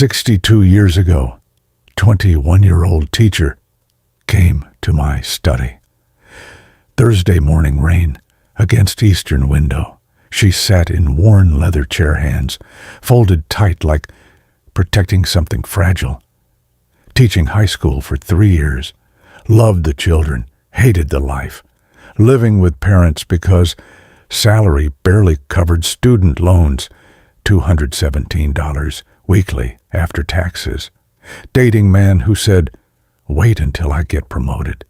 62 years ago, 21-year-old teacher came to my study. Thursday morning rain against eastern window. She sat in worn leather chair hands, folded tight like protecting something fragile. Teaching high school for 3 years. Loved the children, hated the life. Living with parents because salary barely covered student loans, $217 weekly after taxes. Dating man who said, "Wait until I get promoted."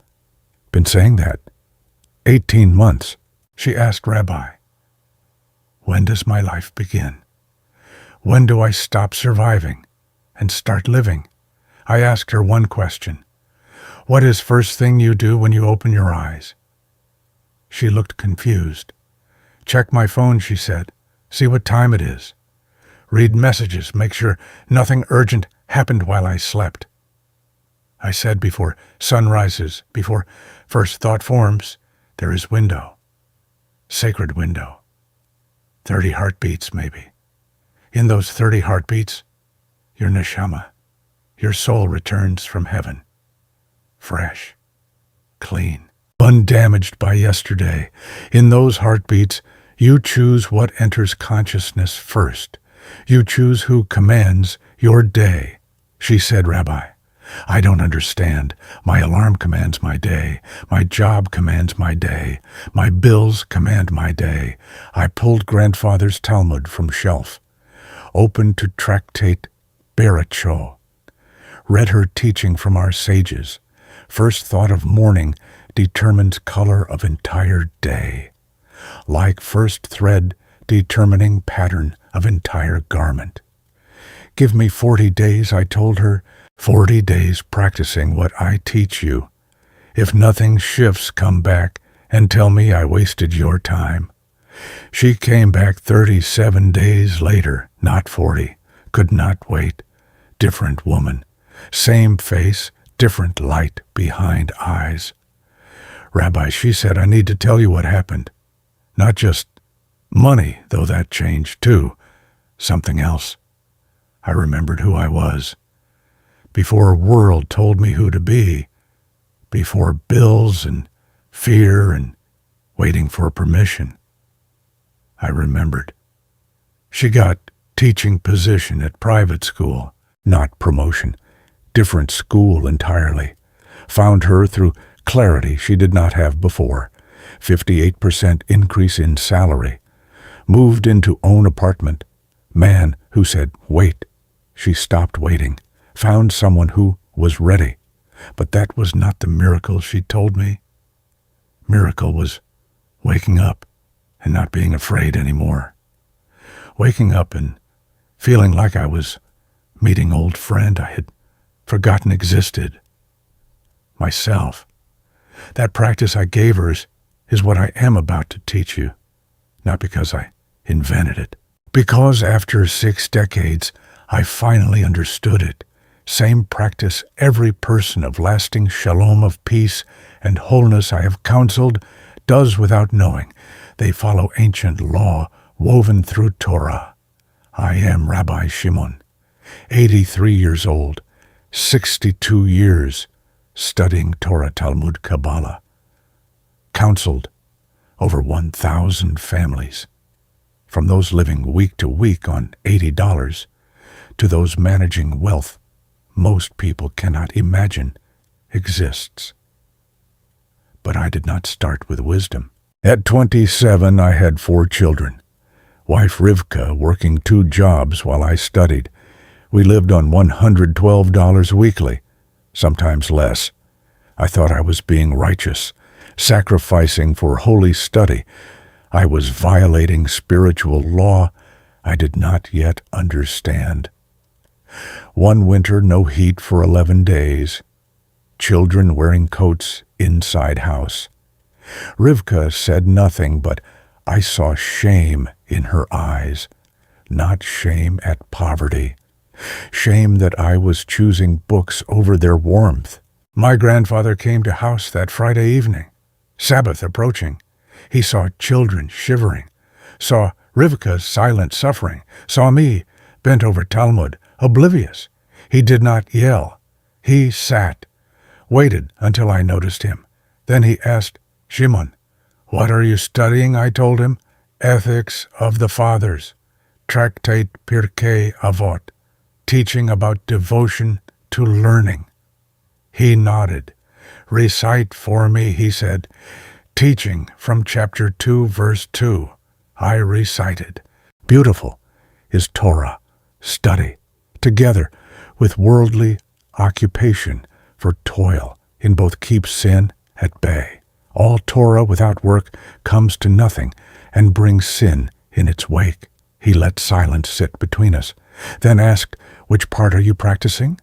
Been saying that 18 months. She asked Rabbi, "When does my life begin? When do I stop surviving and start living?" I asked her one question. "What is first thing you do when you open your eyes?" She looked confused. "Check my phone," she said. "See what time it is. Read messages, make sure nothing urgent happened while I slept." I said, "Before sun rises, before first thought forms, there is window. Sacred window. 30 heartbeats, maybe. In those 30 heartbeats, your neshama, your soul returns from heaven. Fresh, clean, undamaged by yesterday. In those heartbeats, you choose what enters consciousness first. You choose who commands your day." She said, "Rabbi, I don't understand. My alarm commands my day. My job commands my day. My bills command my day. I pulled grandfather's Talmud from shelf. Opened to tractate Beracho. Read her teaching from our sages. First thought of morning determines color of entire day. Like first thread determining pattern of entire garment. Give me 40 days, I told her, 40 days practicing what I teach you. If nothing shifts, come back and tell me I wasted your time." She came back 37 days later, not 40, could not wait. Different woman, same face, different light behind eyes. "Rabbi," she said, "I need to tell you what happened. Not just money, though that changed too. Something else. I remembered who I was. Before a world told me who to be. Before bills and fear and waiting for permission. I remembered. She got teaching position at private school, not promotion. Different school entirely. Found her through clarity she did not have before. 58% increase in salary. Moved into own apartment. Man who said, "Wait." She stopped waiting. Found someone who was ready. But that was not the miracle she told me. Miracle was waking up and not being afraid anymore. Waking up and feeling like I was meeting old friend I had forgotten existed. Myself. That practice I gave her is what I am about to teach you. Not because I invented it. Because after 6 decades, I finally understood it. Same practice every person of lasting shalom of peace and wholeness I have counseled does without knowing. They follow ancient law woven through Torah. I am Rabbi Shimon, 83 years old, 62 years studying Torah, Talmud, Kabbalah. Counseled over 1,000 families. From those living week to week on $80 to those managing wealth most people cannot imagine exists. But I did not start with wisdom. At 27, I had 4 children. Wife Rivka working 2 jobs while I studied. We lived on $112 weekly, sometimes less. I thought I was being righteous, sacrificing for holy study. I was violating spiritual law I did not yet understand. One winter, no heat for 11 days. Children wearing coats inside house. Rivka said nothing, but I saw shame in her eyes. Not shame at poverty. Shame that I was choosing books over their warmth. My grandfather came to house that Friday evening. Sabbath approaching. He saw children shivering. Saw Rivka's silent suffering. Saw me, bent over Talmud, oblivious. He did not yell. He sat, waited until I noticed him. Then he asked, "Shimon, what are you studying?" I told him. "Ethics of the Fathers, Tractate Pirkei Avot, teaching about devotion to learning." He nodded. "Recite for me," he said. Teaching from chapter 2, verse 2. I recited. Beautiful is Torah, study, together with worldly occupation for toil in both keep sin at bay. All Torah without work comes to nothing and brings sin in its wake. He let silence sit between us, then asked, "Which part are you practicing?"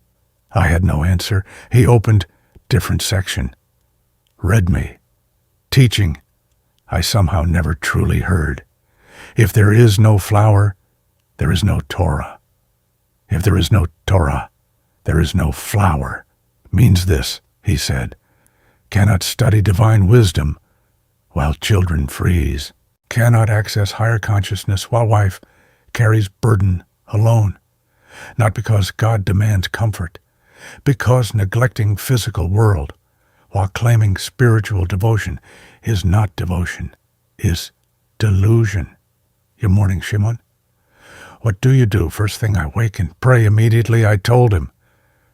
I had no answer. He opened different section, read me, teaching I somehow never truly heard. If there is no flower, there is no Torah. If there is no Torah, there is no flower. Means this, he said, cannot study divine wisdom while children freeze, cannot access higher consciousness while wife carries burden alone. Not because God demands comfort, because neglecting physical world while claiming spiritual devotion is not devotion, is delusion. Your morning, Shimon? What do you do? First thing I wake and pray immediately, I told him.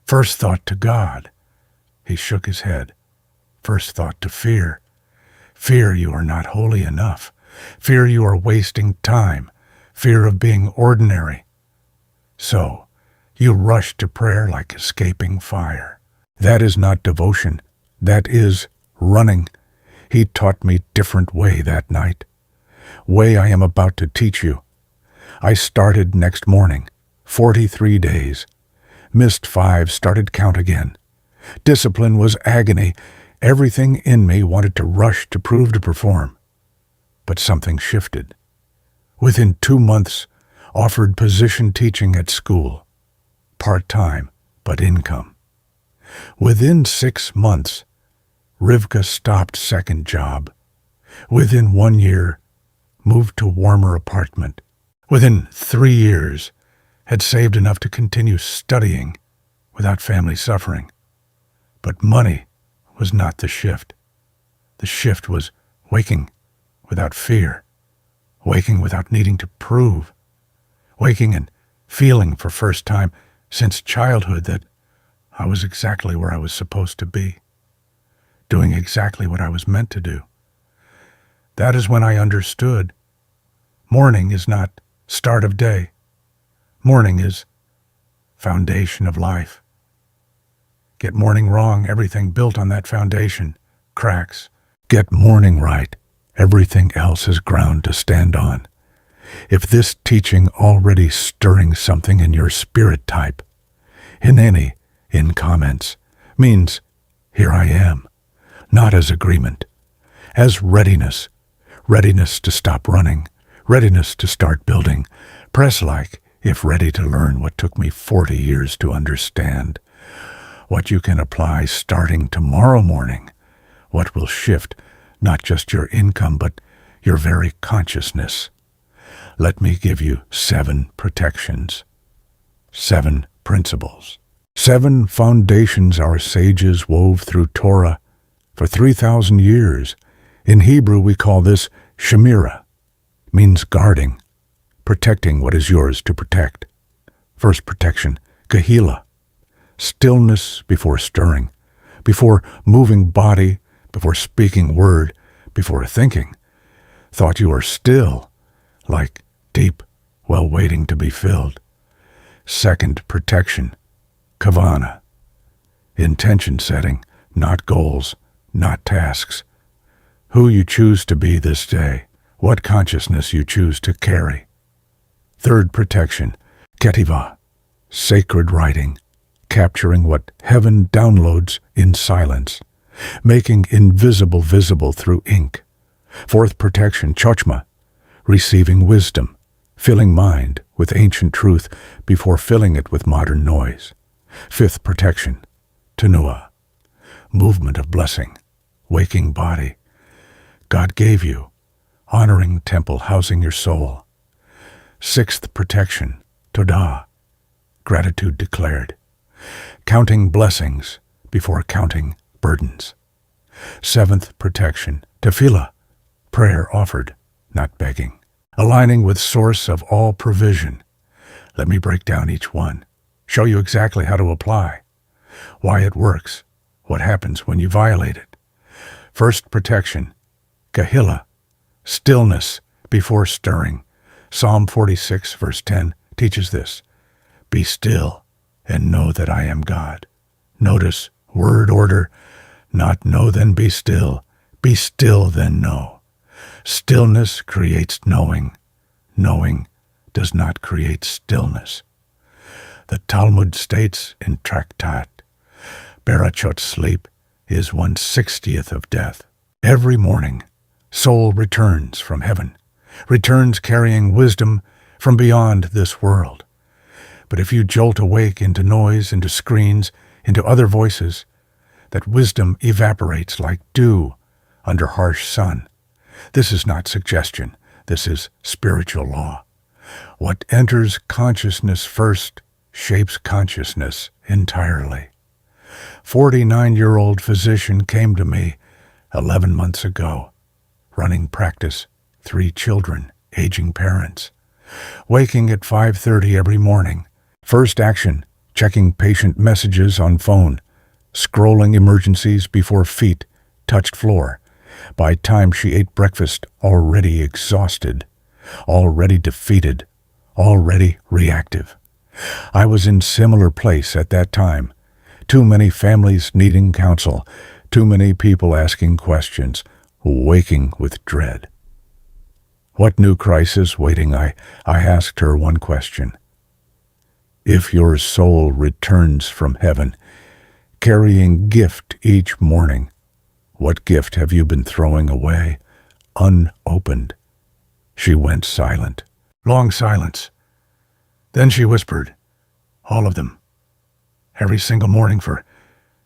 First thought to God. He shook his head. First thought to fear. Fear you are not holy enough. Fear you are wasting time. Fear of being ordinary. So, you rush to prayer like escaping fire. That is not devotion. That is running. He taught me different way that night. Way I am about to teach you. I started next morning, 43 days. Missed 5, started count again. Discipline was agony. Everything in me wanted to rush to prove to perform. But something shifted. Within 2 months, offered position teaching at school. Part-time, but income. Within 6 months, Rivka stopped second job. Within 1 year, moved to warmer apartment. Within 3 years, had saved enough to continue studying without family suffering. But money was not the shift. The shift was waking without fear, waking without needing to prove, waking and feeling for first time since childhood that I was exactly where I was supposed to be, doing exactly what I was meant to do. That is when I understood morning is not start of day. Morning is foundation of life. Get morning wrong, everything built on that foundation cracks. Get morning right, everything else is ground to stand on. If this teaching already stirring something in your spirit type, in comments, means here I am, not as agreement, as readiness, readiness to stop running, readiness to start building, press like if ready to learn what took me 40 years to understand, what you can apply starting tomorrow morning, what will shift not just your income but your very consciousness. Let me give you 7 protections, 7 principles, 7 foundations our sages wove through Torah for 3,000 years. In Hebrew we call this shemira, means guarding, protecting what is yours to protect. First protection, Kehillah, stillness before stirring, before moving body, before speaking word, before thinking. Thought you are still, like deep, well waiting to be filled. Second protection, Kavanah, intention setting, not goals, not tasks. Who you choose to be this day, what consciousness you choose to carry. Third protection, Ketivah, sacred writing, capturing what heaven downloads in silence, making invisible visible through ink. Fourth protection, Chochmah, receiving wisdom, filling mind with ancient truth before filling it with modern noise. Fifth protection, Tenuah, movement of blessing, waking body. God gave you, honoring temple housing your soul. Sixth protection, Todah, gratitude declared. Counting blessings before counting burdens. 7th, protection. Tefillah, prayer offered, not begging. Aligning with source of all provision. Let me break down each one. Show you exactly how to apply. Why it works. What happens when you violate it. First, protection. Kehillah, stillness before stirring. Psalm 46, verse 10 teaches this. Be still and know that I am God. Notice word order, not know then be still then know. Stillness creates knowing. Knowing does not create stillness. The Talmud states in Tractat, Berachot sleep is 1/60th of death. Every morning, soul returns from heaven, returns carrying wisdom from beyond this world. But if you jolt awake into noise, into screens, into other voices, that wisdom evaporates like dew under harsh sun. This is not suggestion. This is spiritual law. What enters consciousness first shapes consciousness entirely. 49-year-old physician came to me 11 months ago, running practice, 3 children, aging parents, waking at 5:30 every morning. First action, checking patient messages on phone, scrolling emergencies before feet touched floor. By time she ate breakfast, already exhausted, already defeated, already reactive. I was in similar place at that time. Too many families needing counsel, too many people asking questions, waking with dread. What new crisis waiting? I asked her one question. If your soul returns from heaven, carrying gift each morning, what gift have you been throwing away, unopened? She went silent. Long silence. Then she whispered, all of them. Every single morning for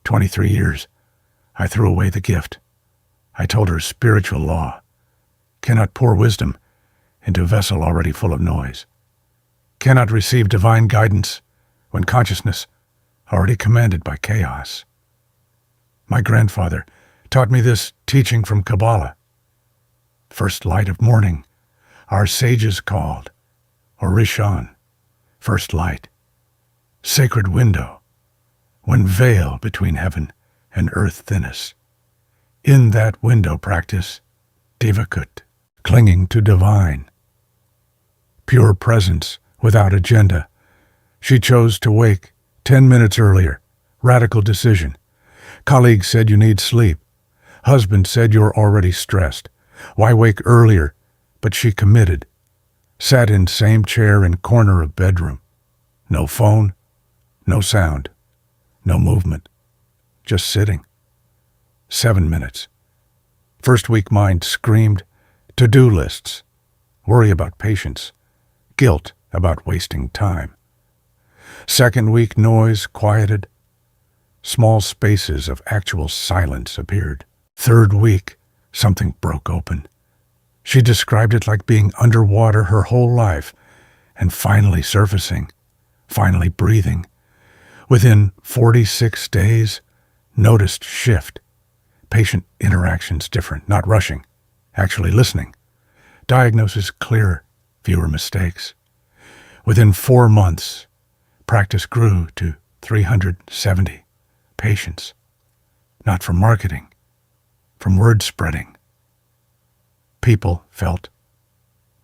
23 years, I threw away the gift. I told her spiritual law cannot pour wisdom into a vessel already full of noise, cannot receive divine guidance when consciousness already commanded by chaos. My grandfather taught me this teaching from Kabbalah. First light of morning, our sages called, or Rishon, first light, sacred window, when veil between heaven and earth thinnest. In that window practice, divakut, clinging to divine. Pure presence without agenda. She chose to wake 10 minutes earlier. Radical decision. Colleague said you need sleep. Husband said you're already stressed. Why wake earlier? But she committed. Sat in same chair in corner of bedroom. No phone, no sound, no movement. Just sitting. 7 minutes. First week mind screamed, to-do lists, worry about patience, guilt about wasting time. Second week noise quieted. Small spaces of actual silence appeared. Third week, something broke open. She described it like being underwater her whole life and finally surfacing, finally breathing. Within 46 days, noticed shift. Patient interactions different, not rushing, actually listening. Diagnosis clearer, fewer mistakes. Within 4 months, practice grew to 370 patients, not from marketing, from word spreading. People felt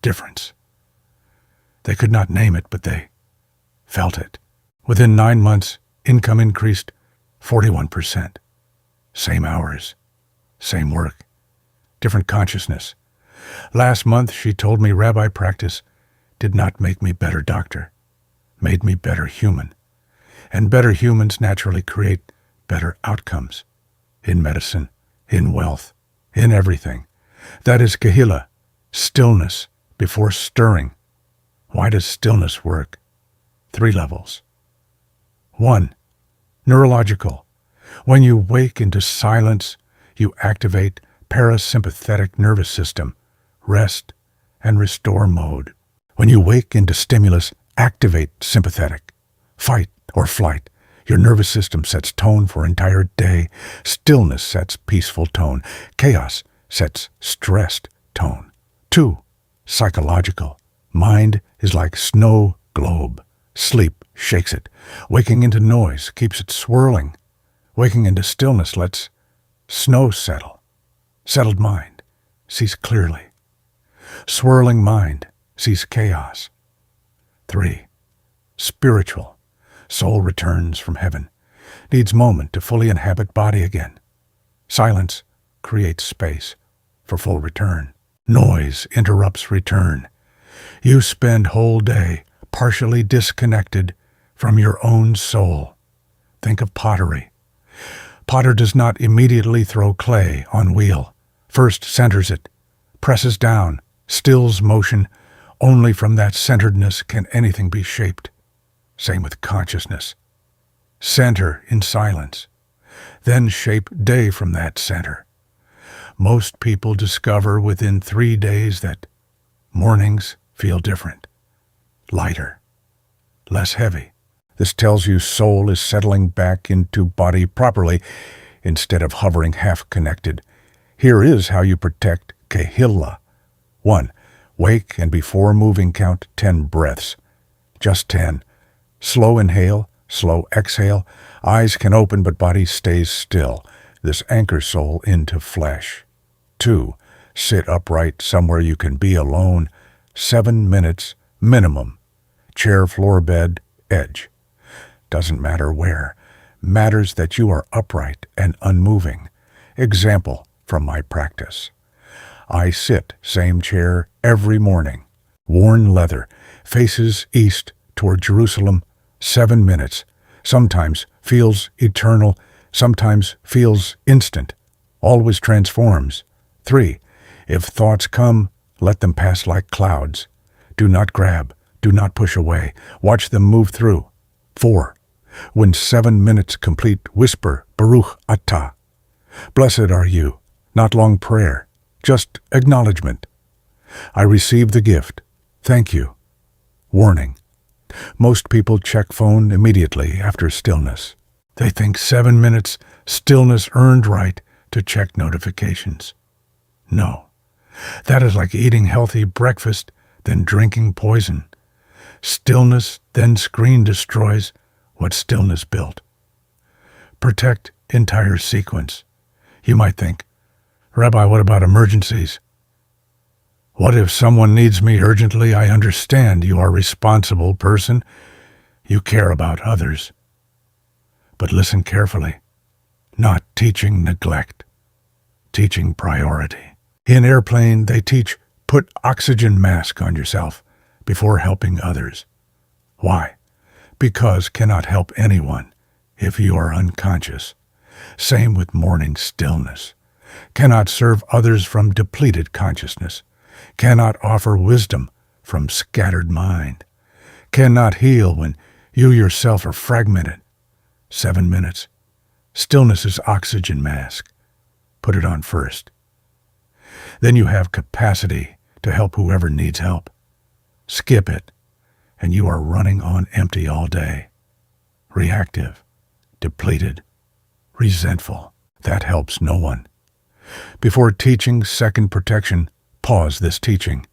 difference. They could not name it, but they felt it. Within 9 months, income increased 41%. Same hours, same work, different consciousness. Last month, she told me Rabbi practice did not make me better doctor, made me better human. And better humans naturally create better outcomes in medicine, in wealth, in everything. That is Kehillah, stillness before stirring. Why does stillness work? 3 levels. 1, neurological. When you wake into silence, you activate parasympathetic nervous system, rest and restore mode. When you wake into stimulus, activate sympathetic, fight or flight. Your nervous system sets tone for entire day. Stillness sets peaceful tone. Chaos sets stressed tone. 2. Psychological. Mind is like snow globe. Sleep shakes it. Waking into noise keeps it swirling. Waking into stillness lets snow settle. Settled mind sees clearly. Swirling mind sees chaos. 3. Spiritual. Soul returns from heaven. Needs moment to fully inhabit body again. Silence creates space for full return. Noise interrupts return. You spend whole day partially disconnected from your own soul. Think of pottery. Potter does not immediately throw clay on wheel. First centers it, presses down, stills motion. Only from that centeredness can anything be shaped. Same with consciousness. Center in silence. Then shape day from that center. Most people discover within 3 days that mornings feel different. Lighter. Less heavy. This tells you soul is settling back into body properly instead of hovering half-connected. Here is how you protect Kehillah. 1. Wake and before moving count 10 breaths. Just 10. Slow inhale, slow exhale. Eyes can open but body stays still. This anchors soul into flesh. 2. Sit upright somewhere you can be alone. 7 minutes minimum. Chair, floor, bed, edge. Doesn't matter where. Matters that you are upright and unmoving. Example from my practice. I sit, same chair, every morning. Worn leather, faces east toward Jerusalem, 7 minutes. Sometimes feels eternal, sometimes feels instant. Always transforms. 3. If thoughts come, let them pass like clouds. Do not grab, do not push away. Watch them move through. 4. When 7 minutes complete, whisper, Baruch Atah. Blessed are you. Not long prayer, just acknowledgement. I receive the gift. Thank you. Warning. Most people check phone immediately after stillness. They think 7 minutes stillness earned right to check notifications. No. That is like eating healthy breakfast, then drinking poison. Stillness, then screen destroys what stillness built. Protect entire sequence. You might think, Rabbi, what about emergencies? What if someone needs me urgently? I understand you are a responsible person. You care about others. But listen carefully. Not teaching neglect. Teaching priority. In airplane, they teach put oxygen mask on yourself before helping others. Why? Because cannot help anyone if you are unconscious. Same with morning stillness. Cannot serve others from depleted consciousness. Cannot offer wisdom from scattered mind. Cannot heal when you yourself are fragmented. 7 minutes. Stillness is oxygen mask. Put it on first. Then you have capacity to help whoever needs help. Skip it, and you are running on empty all day. Reactive, depleted, resentful. That helps no one. Before teaching second protection, pause this teaching.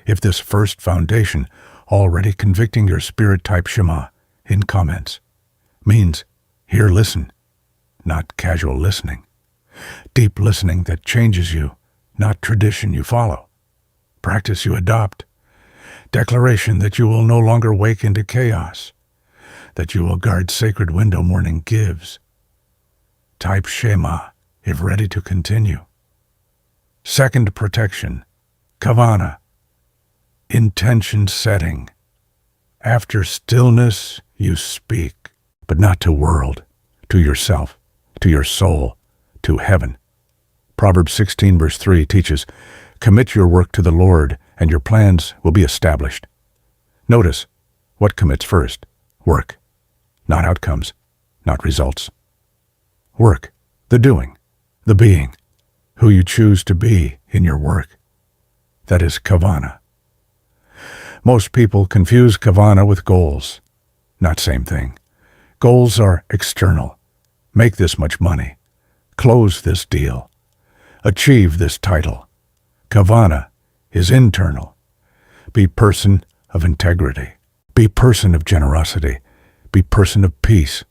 If this first foundation, already convicting your spirit, type Shema in comments. Means here listen, not casual listening. Deep listening that changes you, not tradition you follow. Practice you adopt. Declaration that you will no longer wake into chaos, that you will guard sacred window morning gives. Type Shema if ready to continue. Second protection, Kavana, intention setting. After stillness, you speak, but not to world, to yourself, to your soul, to heaven. Proverbs 16 verse 3 teaches, commit your work to the Lord, and your plans will be established. Notice, what commits first? Work, not outcomes, not results. Work, the doing, the being, who you choose to be in your work. That is Kavana. Most people confuse Kavana with goals. not same thing. Goals are external. Make this much money. Close this deal. Achieve this title. Kavana is internal. Be person of integrity. Be person of generosity. Be person of peace.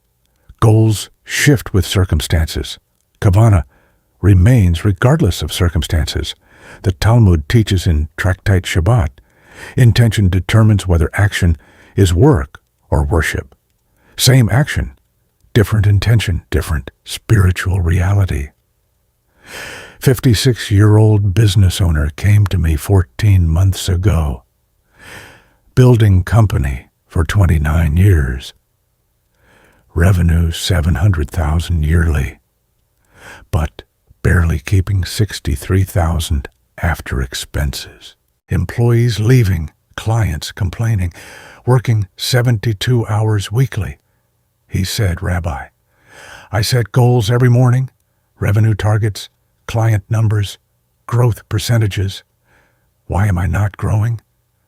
Goals shift with circumstances. Kavana remains regardless of circumstances. The Talmud teaches in Tractate Shabbat, intention determines whether action is work or worship. Same action, different intention, different spiritual reality. 56-year-old business owner came to me 14 months ago. Building company for 29 years. Revenue $700,000 yearly, but barely keeping $63,000 after expenses. Employees leaving, clients complaining, working 72 hours weekly. He said, Rabbi, I set goals every morning, revenue targets, client numbers, growth percentages. Why am I not growing?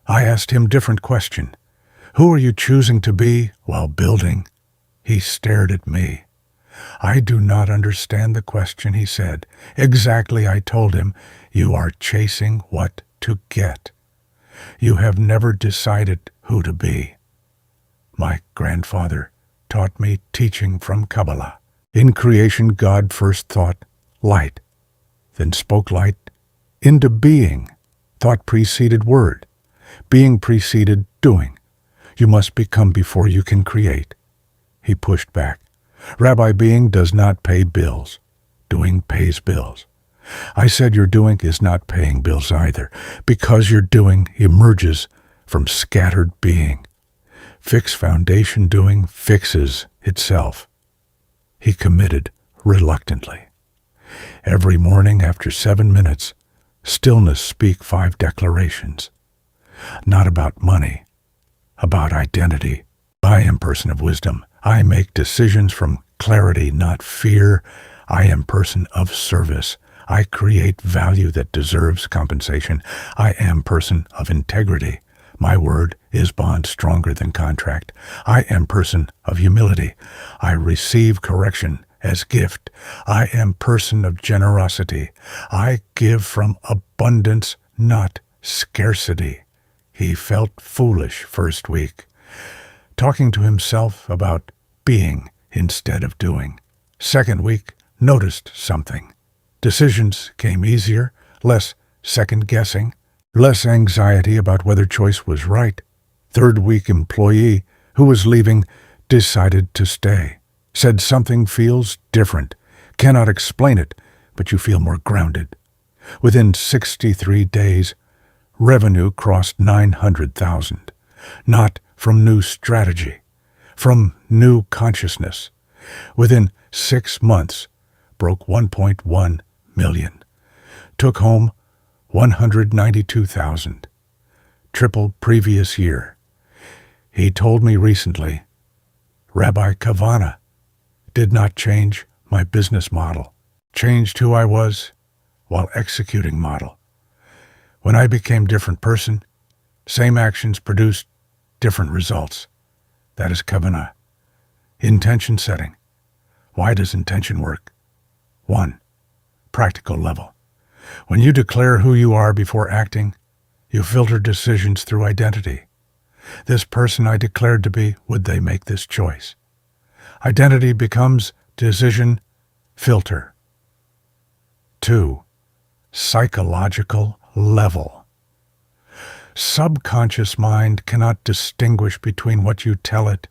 I asked him different question. Who are you choosing to be while building? He stared at me. I do not understand the question, he said. Exactly, I told him. You are chasing what to get. You have never decided who to be. My grandfather taught me teaching from Kabbalah. In creation, God first thought light, then spoke light into being. Thought preceded word. Being preceded doing. You must become before you can create. He pushed back. Rabbi, being does not pay bills. Doing pays bills. I said your doing is not paying bills either, because your doing emerges from scattered being. Fixed foundation doing fixes itself. He committed reluctantly. Every morning after 7 minutes, stillness speak 5 declarations. Not about money, about identity. I am person of wisdom. I make decisions from clarity, not fear. I am person of service. I create value that deserves compensation. I am person of integrity. My word is bond stronger than contract. I am person of humility. I receive correction as gift. I am person of generosity. I give from abundance, not scarcity. He felt foolish first week, talking to himself about being instead of doing. Second week, noticed something. Decisions came easier, less second-guessing, less anxiety about whether choice was right. Third week, employee who was leaving decided to stay. Said something feels different. Cannot explain it, but you feel more grounded. Within 63 days, revenue crossed 900,000. Not from new strategy, from new consciousness. Within 6 months, broke 1.1 million. Took home 192,000. Triple previous year. He told me recently, Rabbi, Kavana did not change my business model. Changed who I was while executing model. When I became different person, same actions produced different results. That is Kabbalah. Intention setting. Why does intention work? 1. Practical level. When you declare who you are before acting, you filter decisions through identity. This person I declared to be, would they make this choice? Identity becomes decision filter. 2. Psychological level. Subconscious mind cannot distinguish between what you tell it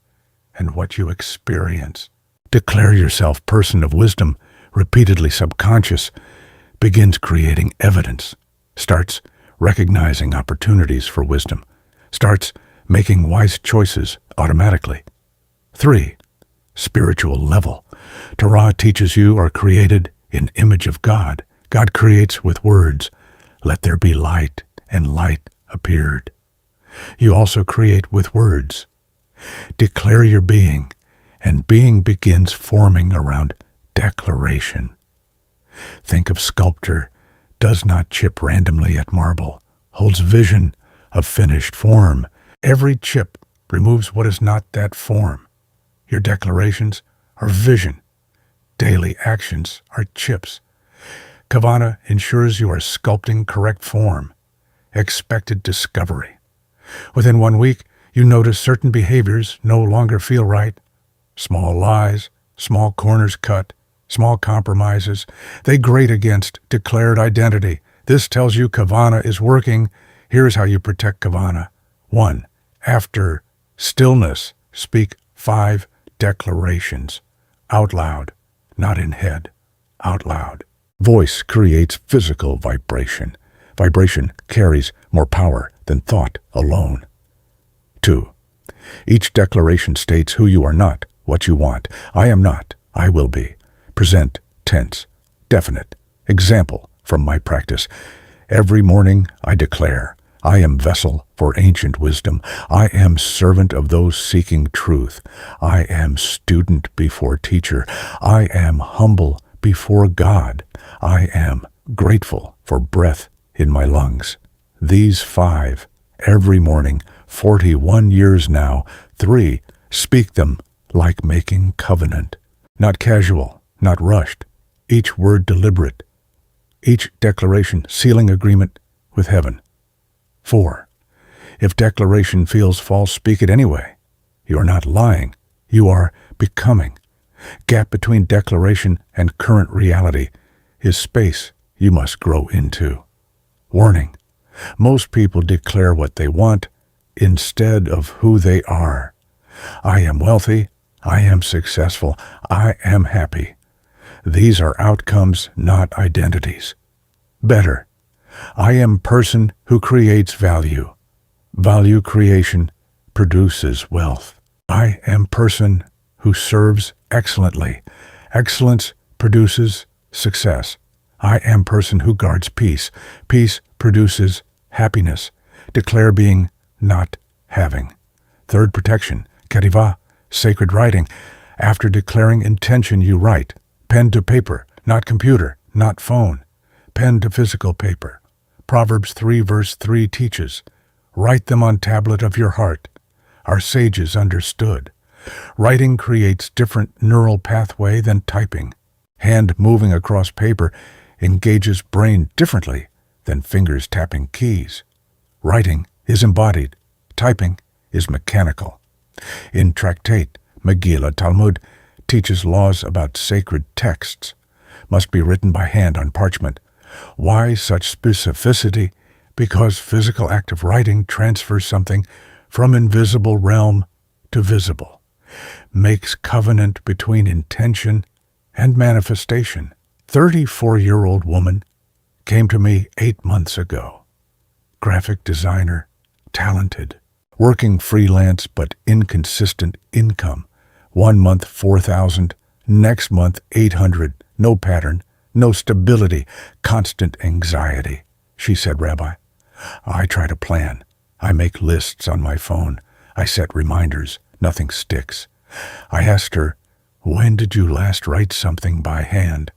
and what you experience. Declare yourself person of wisdom, repeatedly subconscious, begins creating evidence, starts recognizing opportunities for wisdom, starts making wise choices automatically. 3. Spiritual level. Torah teaches you are created in image of God. God creates with words. Let there be light, and light appeared. You also create with words. Declare your being, and being begins forming around declaration. Think of sculptor, does not chip randomly at marble, holds vision of finished form. Every chip removes what is not that form. Your declarations are vision. Daily actions are chips. Kehillah ensures you are sculpting correct form. Expected discovery. Within 1 week, you notice certain behaviors no longer feel right. Small lies, small corners cut, small compromises. They grate against declared identity. This tells you Kehillah is working. Here's how you protect Kehillah. 1. After stillness, speak 5 declarations. Out loud, not in head. Out loud. Voice creates physical vibration. Vibration carries more power than thought alone. 2. Each declaration states who you are not, what you want. I am not, I will be. Present tense, definite. Example from my practice. Every morning I declare, I am vessel for ancient wisdom. I am servant of those seeking truth. I am student before teacher. I am humble before God. I am grateful for breath in my lungs. These 5, every morning, 41 years now. 3, speak them like making covenant. Not casual, not rushed. Each word deliberate. Each declaration sealing agreement with heaven. 4. If declaration feels false, speak it anyway. You are not lying. You are becoming. Gap between declaration and current reality is space you must grow into. Warning. Most people declare what they want instead of who they are. I am wealthy. I am successful. I am happy. These are outcomes, not identities. Better. I am person who creates value. Value creation produces wealth. I am person who serves excellently. Excellence produces success. I am person who guards peace. Peace produces happiness. Declare being, not having. 3rd protection, Kehillah, sacred writing. After declaring intention, you write. Pen to paper, not computer, not phone. Pen to physical paper. Proverbs 3 verse 3 teaches, write them on tablet of your heart. Our sages understood. Writing creates different neural pathway than typing. Hand moving across paper engages brain differently than fingers tapping keys. Writing is embodied. Typing is mechanical. In Tractate, Megillah, Talmud teaches laws about sacred texts. Must be written by hand on parchment. Why such specificity? Because physical act of writing transfers something from invisible realm to visible. Makes covenant between intention and manifestation. 34-year-old woman came to me 8 months ago. Graphic designer, talented, working freelance but inconsistent income. 1 month $4,000, next month $800, no pattern, no stability, constant anxiety. She said, Rabbi, I try to plan. I make lists on my phone. I set reminders. Nothing sticks. I asked her, when did you last write something by hand?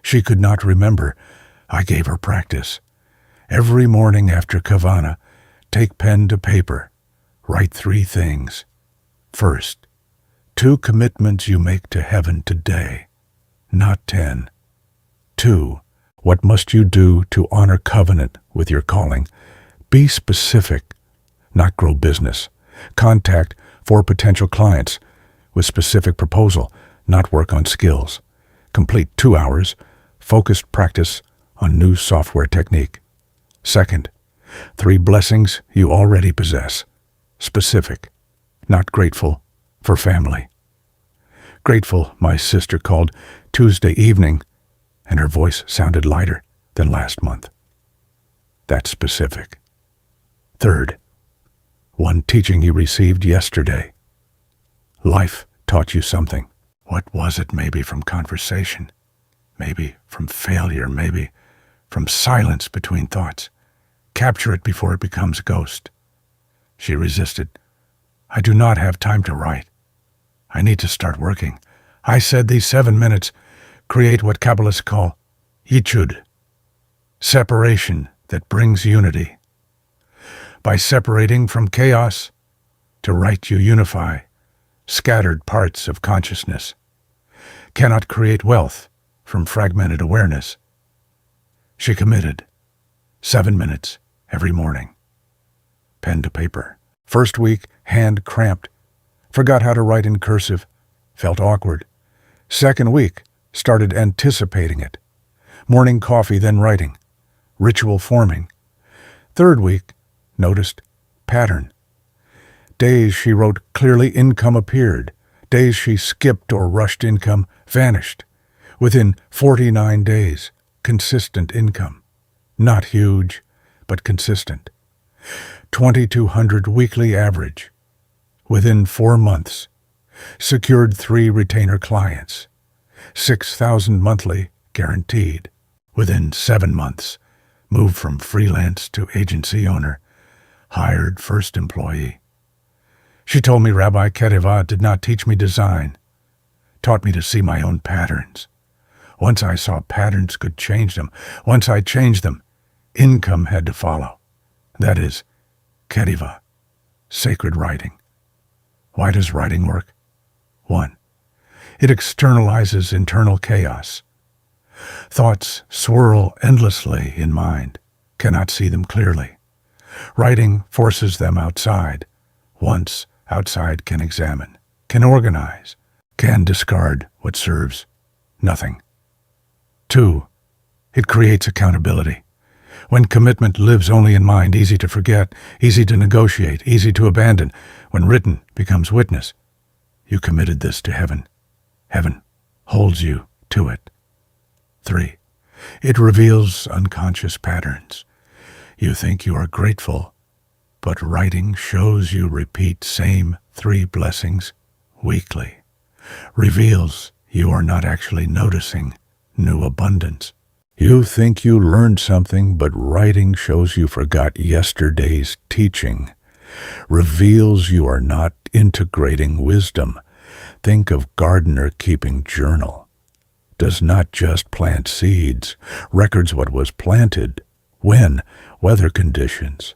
She could not remember. I gave her practice. Every morning after Kehillah, take pen to paper. Write 3 things. First, 2 commitments you make to heaven today, not 10. 2. What must you do to honor covenant with your calling? Be specific, not grow business. Contact 4 potential clients with specific proposal, not work on skills. Complete 2 hours, focused practice on new software technique. Second, 3 blessings you already possess. Specific, not grateful for family. Grateful, my sister called Tuesday evening, and her voice sounded lighter than last month. That's specific. Third, 1 teaching you received yesterday. Life taught you something. What was it? Maybe from conversation, maybe from failure, maybe from silence between thoughts. Capture it before it becomes ghost. She resisted. I do not have time to write. I need to start working. I said these 7 minutes create what Kabbalists call yichud, separation that brings unity. By separating from chaos To write you unify scattered parts of consciousness. Cannot create wealth from fragmented awareness. She committed 7 minutes every morning. Pen to paper. First week, hand cramped. Forgot how to write in cursive. Felt awkward. Second week, started anticipating it. Morning coffee, then writing. Ritual forming. Third week, noticed pattern. Days she wrote clearly, income appeared. Days she skipped or rushed, income vanished. Within 49 days, consistent income. Not huge, but consistent. 2,200 weekly average. Within 4 months, secured 3 retainer clients. 6,000 monthly guaranteed. Within 7 months, moved from freelance to agency owner. Hired first employee. She told me Rabbi Kehillah did not teach me design. Taught me to see my own patterns. Once I saw patterns, could change them. Once I changed them, income had to follow. That is, Kehillah, sacred writing. Why does writing work? 1. It externalizes internal chaos. Thoughts swirl endlessly in mind, cannot see them clearly. Writing forces them outside. Once outside, can examine, can organize, can discard what serves nothing. 2. It creates accountability. When commitment lives only in mind, easy to forget, easy to negotiate, easy to abandon, when written becomes witness, you committed this to heaven. Heaven holds you to it. 3. It reveals unconscious patterns. You think you are grateful, but writing shows you repeat same 3 blessings weekly. Reveals you are not actually noticing new abundance. You think you learned something, but writing shows you forgot yesterday's teaching. Reveals you are not integrating wisdom. Think of gardener keeping journal. Does not just plant seeds, records what was planted, when, weather conditions,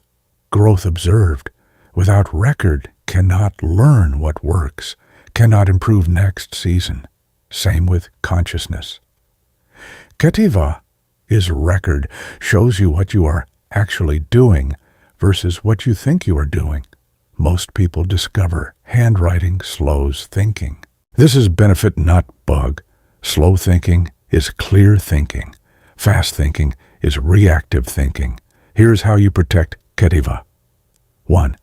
growth observed. Without record, cannot learn what works, cannot improve next season. Same with consciousness. Kehillah is record, shows you what you are actually doing versus what you think you are doing. Most people discover handwriting slows thinking. This is benefit, not bug. Slow thinking is clear thinking. Fast thinking is reactive thinking. Here's how you protect Kehillah. 1.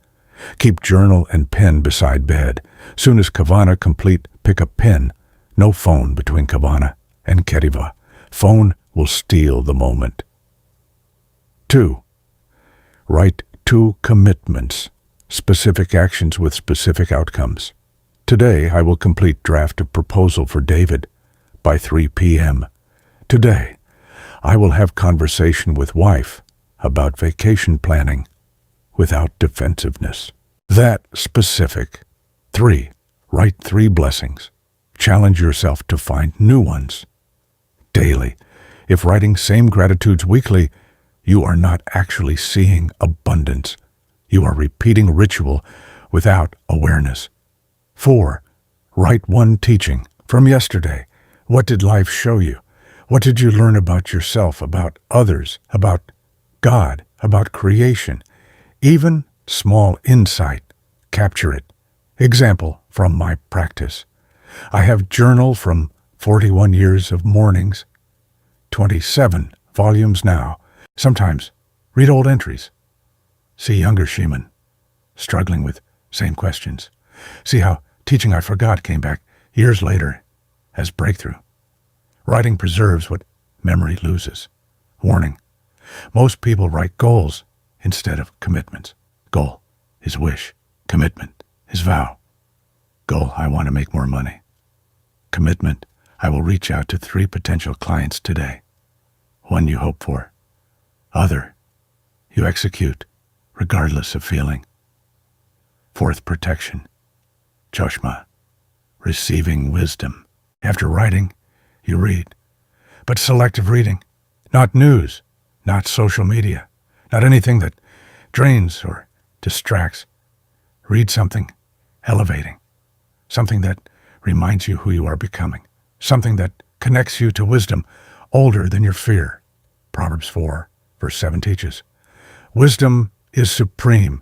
Keep journal and pen beside bed. Soon as Kavanah complete, pick up pen. No phone between Kavanah and Kehillah. Phone will steal the moment. 2. Write 2 commitments, specific actions with specific outcomes. Today I will complete draft of proposal for David by 3 p.m. Today I will have conversation with wife about vacation planning without defensiveness. That specific. 3. Write 3 blessings. Challenge yourself to find new ones. Daily. If writing same gratitudes weekly, you are not actually seeing abundance. You are repeating ritual without awareness. 4. Write 1 teaching from yesterday. What did life show you? What did you learn about yourself, about others, about God, about creation? Even small insight, capture it. Example from my practice. I have journal from 41 years of mornings, 27 volumes now. Sometimes read old entries. See younger Shemin struggling with same questions. See how teaching I forgot came back years later as breakthrough. Writing preserves what memory loses. Warning. Most people write goals instead of commitments. Goal is wish. Commitment is vow. Goal, I want to make more money. Commitment, I will reach out to 3 potential clients today. 1 you hope for. Other, you execute, regardless of feeling. 4th protection. Choshma, receiving wisdom. After writing, you read. But selective reading. Not news, not social media, not anything that drains or distracts. Read something elevating, something that reminds you who you are becoming, something that connects you to wisdom older than your fear. Proverbs 4, verse 7 teaches, wisdom is supreme,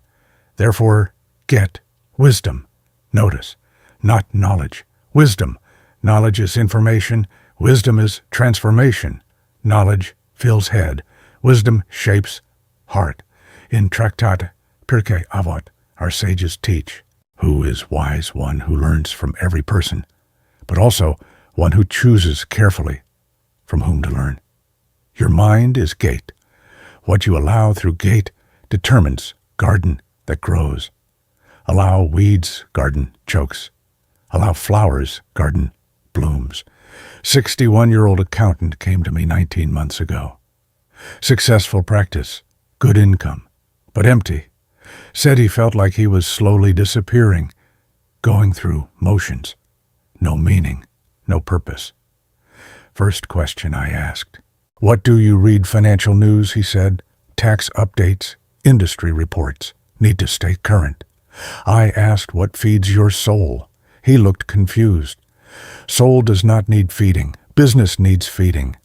therefore get wisdom. Notice, not knowledge. Wisdom. Knowledge is information. Wisdom is transformation. Knowledge fills head. Wisdom shapes heart. In Tractate Pirkei Avot, our sages teach, who is wise? One who learns from every person, but also one who chooses carefully from whom to learn. Your mind is gate. What you allow through gate determines garden that grows. Allow weeds, garden chokes. Allow flowers, garden blooms. 61-year-old accountant came to me 19 months ago. Successful practice, good income, but empty. Said he felt like he was slowly disappearing, going through motions. No meaning, no purpose. First question I asked, what do you read? Financial news, he said. Tax updates, industry reports. Need to stay current. I asked what feeds your soul. He looked confused. Soul does not need feeding. Business needs feeding.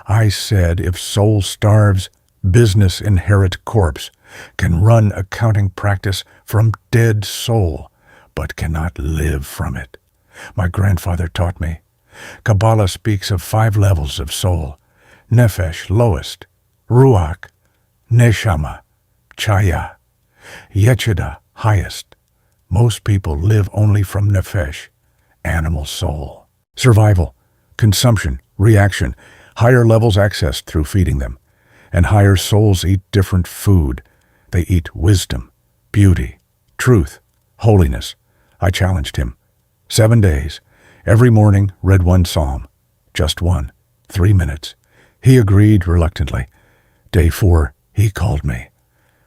I said if soul starves, business inherit corpse, can run accounting practice from dead soul, but cannot live from it. My grandfather taught me. Kabbalah speaks of 5 levels of soul. Nefesh, lowest. Ruach, neshama, chaya. Yechida, highest. Most people live only from nefesh, animal soul. Survival, consumption, reaction, higher levels accessed through feeding them. And higher souls eat different food. They eat wisdom, beauty, truth, holiness. I challenged him. 7 days, every morning read 1 psalm. Just 1, 3 minutes. He agreed reluctantly. Day 4, he called me.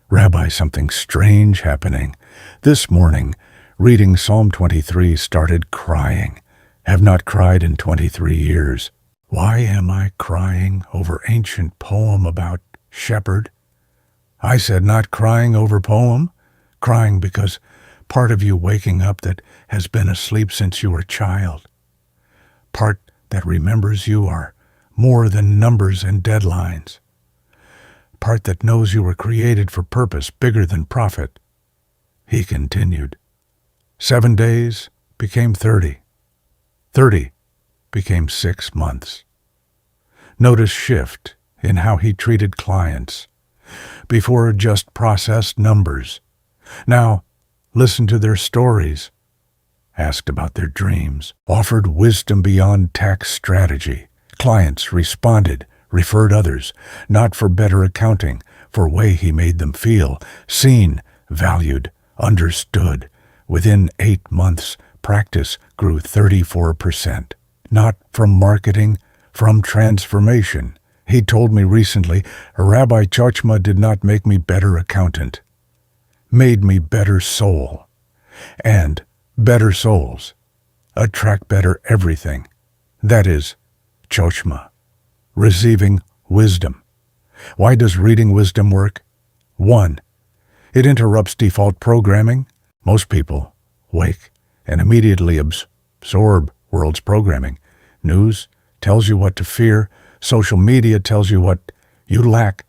Rabbi, something strange happening. This morning, reading Psalm 23, started crying. Have not cried in 23 years. Why am I crying over ancient poem about shepherd? I said not crying over poem, crying because part of you waking up that has been asleep since you were a child. Part that remembers you are more than numbers and deadlines. Part that knows you were created for purpose bigger than profit. He continued. 7 days became 30. 30 became 6 months. Notice shift in how he treated clients. Before just processed numbers. Now, listened to their stories. Asked about their dreams. Offered wisdom beyond tax strategy. Clients responded, referred others, not for better accounting, for way he made them feel, seen, valued, understood. Within 8 months, practice grew 34%. Not from marketing, from transformation. He told me recently, Rabbi Chochma did not make me better accountant. Made me better soul. And better souls attract better everything. That is, Chochma. Receiving wisdom. Why does reading wisdom work? 1. It interrupts default programming. Most people wake and immediately absorb world's programming. News tells you what to fear. Social media tells you what you lack.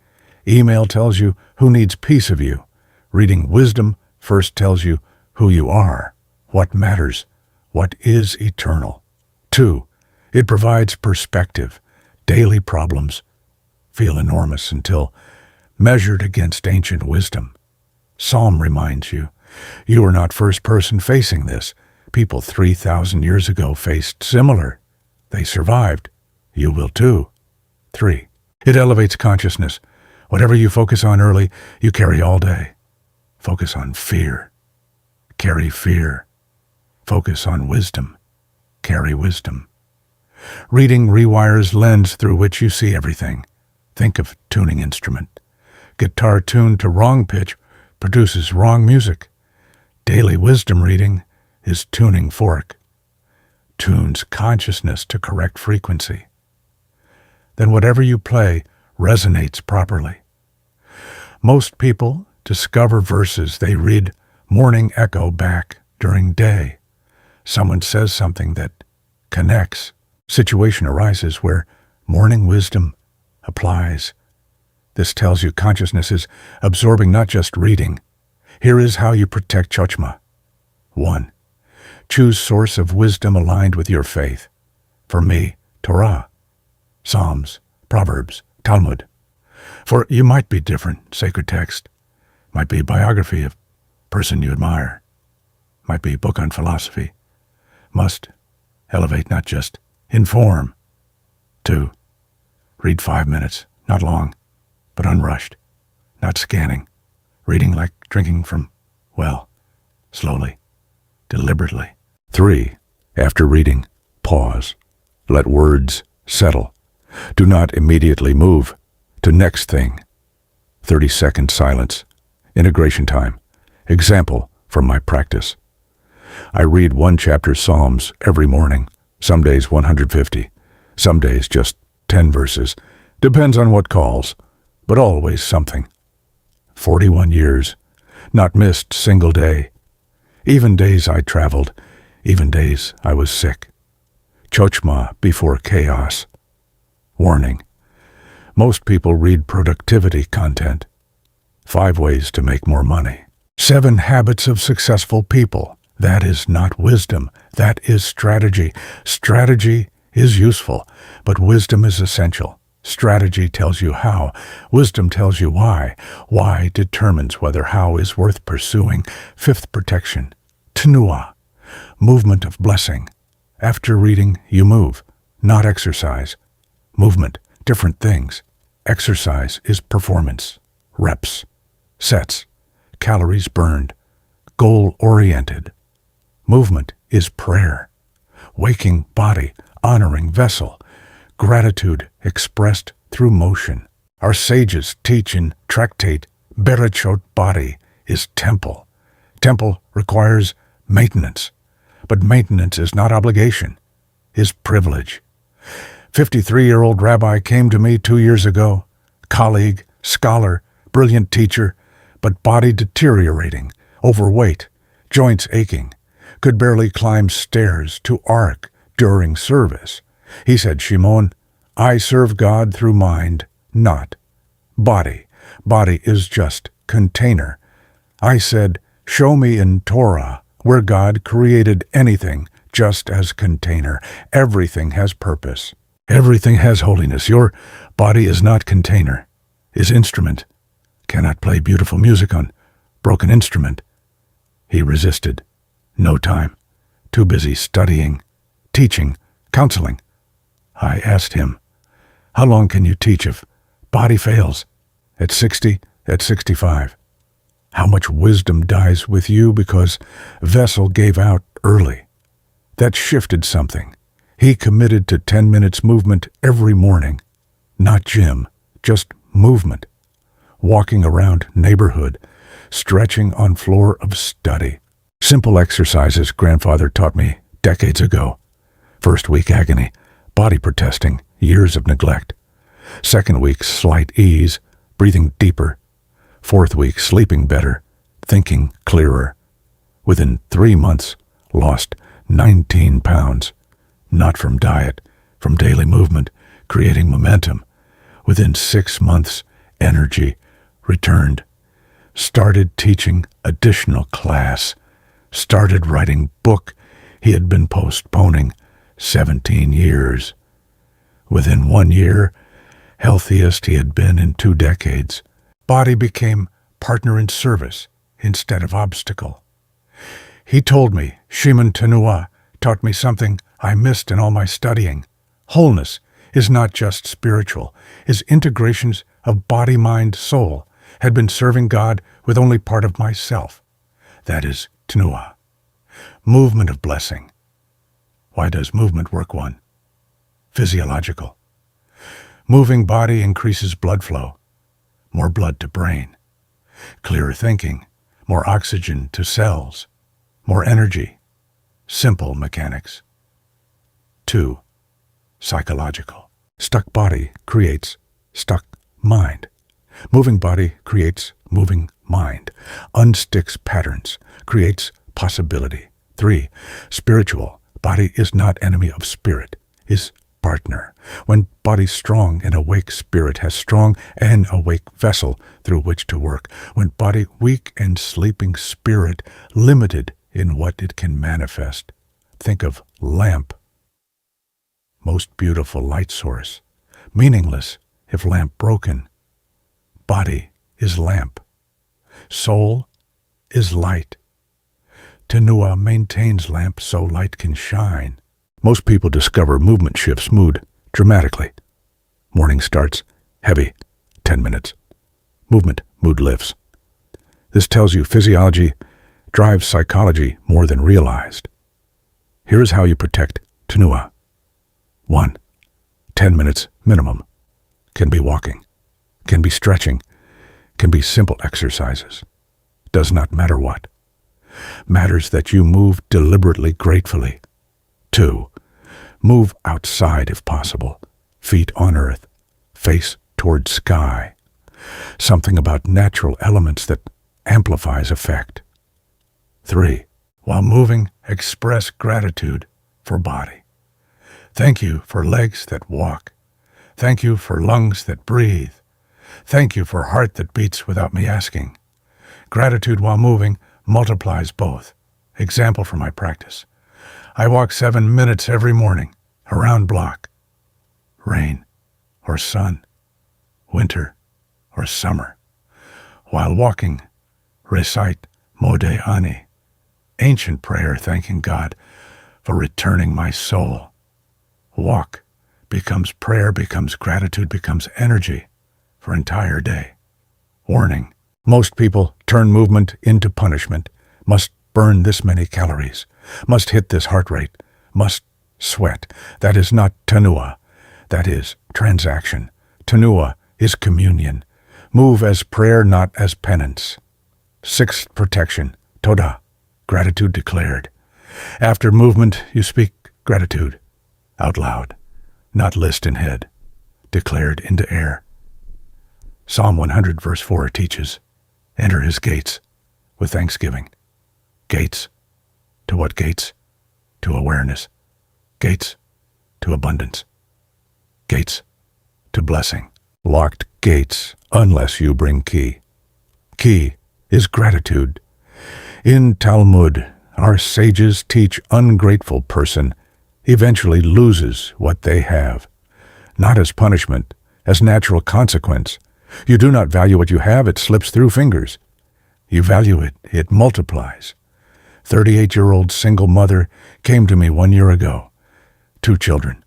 Email tells you who needs piece of you. Reading wisdom first tells you who you are, what matters, what is eternal. 2. It provides perspective. Daily problems feel enormous until measured against ancient wisdom. Psalm reminds you, you are not first person facing this. People 3,000 years ago faced similar. They survived. You will too. 3. It elevates consciousness. Whatever you focus on early, you carry all day. Focus on fear. Carry fear. Focus on wisdom. Carry wisdom. Reading rewires lens through which you see everything. Think of tuning instrument. Guitar tuned to wrong pitch produces wrong music. Daily wisdom reading is tuning fork. Tunes consciousness to correct frequency. Then whatever you play resonates properly. Most people discover verses they read morning echo back during day. Someone says something that connects. Situation arises where morning wisdom applies. This tells you consciousness is absorbing, not just reading. Here is how you protect chochmah. 1. Choose source of wisdom aligned with your faith. For me, Torah, Psalms, Proverbs, Talmud. For you might be different, sacred text. Might be biography of person you admire. Might be book on philosophy. Must elevate, not just inform. 2. Read 5 minutes, not long, but unrushed, not scanning. Reading like drinking from, well, slowly, deliberately. 3. After reading, pause. Let words settle. Do not immediately move to next thing. 30-second silence. Integration time. Example from my practice. I read 1 chapter Psalms every morning. Some days 150. Some days just 10 verses. Depends on what calls, but always something. 41 years. Not missed single day. Even days I traveled. Even days I was sick. Chochmah before chaos. Warning. Most people read productivity content. 5 ways to make more money. 7 habits of successful people. That is not wisdom. That is strategy. Strategy is useful, but wisdom is essential. Strategy tells you how. Wisdom tells you why. Why determines whether how is worth pursuing. 5th protection. Tenuah. Movement of blessing. After reading, you move, not exercise. Movement, different things. Exercise is performance. Reps. Sets. Calories burned. Goal-oriented. Movement is prayer. Waking body, honoring vessel. Gratitude expressed through motion. Our sages teach in tractate, Berachot body is temple. Temple requires maintenance, but maintenance is not obligation, is privilege. 53-year-old Rabbi came to me 2 years ago, colleague, scholar, brilliant teacher, but body deteriorating, overweight, joints aching, could barely climb stairs to ark during service. He said, Shimon, I serve God through mind, not body. Body is just container. I said, show me in Torah where God created anything just as container. Everything has purpose. Everything has holiness. Your body is not container, is instrument. Cannot play beautiful music on broken instrument. He resisted. No time. Too busy studying, teaching, counseling. I asked him, how long can you teach if body fails? At 60, at 65. How much wisdom dies with you because vessel gave out early? That shifted something. He committed to 10 minutes movement every morning. Not gym, just movement. Walking around neighborhood, stretching on floor of study. Simple exercises grandfather taught me decades ago. First week agony, body protesting, years of neglect. Second week slight ease, breathing deeper. 4th week sleeping better, thinking clearer. Within 3 months, lost 19 pounds. Not from diet, from daily movement, creating momentum. Within 6 months, energy returned. Started teaching additional class. Started writing book he had been postponing 17 years. Within 1 year, healthiest he had been in 2 decades. Body became partner in service instead of obstacle. He told me, Shimon Tenuah taught me something I missed in all my studying. Wholeness is not just spiritual. His integrations of body, mind, soul had been serving God with only part of myself. That is Tenuah. Movement of blessing. Why does movement work? 1. Physiological. Moving body increases blood flow. More blood to brain. Clearer thinking. More oxygen to cells. More energy. Simple mechanics. 2. Psychological. Stuck body creates stuck mind. Moving body creates moving mind. Unsticks patterns, creates possibility. 3. Spiritual. Body is not enemy of spirit, is partner. When body strong and awake, spirit has strong and awake vessel through which to work. When body weak and sleeping, spirit limited in what it can manifest. Think of lamp. Most beautiful light source. Meaningless if lamp broken. Body is lamp. Soul is light. Tenua maintains lamp so light can shine. Most people discover movement shifts mood dramatically. Morning starts heavy, 10 minutes. Movement, mood lifts. This tells you physiology drives psychology more than realized. Here is how you protect tenua. 1. 10 minutes minimum. Can be walking, can be stretching, can be simple exercises. Does not matter what. Matters that you move deliberately, gratefully. 2. Move outside if possible. Feet on earth, face toward sky. Something about natural elements that amplifies effect. 3. While moving, express gratitude for body. Thank you for legs that walk. Thank you for lungs that breathe. Thank you for heart that beats without me asking. Gratitude while moving multiplies both. Example from my practice. I walk 7 minutes every morning, around block. Rain or sun, winter or summer. While walking, recite Modeh Ani, ancient prayer thanking God for returning my soul. Walk becomes prayer, becomes gratitude, becomes energy for entire day. Warning. Most people turn movement into punishment, must burn this many calories, must hit this heart rate, must sweat. That is not tenua. That is transaction. Tenua is communion. Move as prayer, not as penance. 6th protection, toda, gratitude declared. After movement, you speak gratitude out loud, not list in head, declared into air. Psalm 100 verse 4 teaches, enter his gates with thanksgiving. Gates. To what gates? To awareness. Gates to abundance. Gates to blessing. Locked gates unless you bring key. Key is gratitude. In Talmud, our sages teach ungrateful person eventually loses what they have. Not as punishment, as natural consequence. You do not value what you have, it slips through fingers. You value it, it multiplies. 38-year-old single mother came to me 1 year ago. 2 children,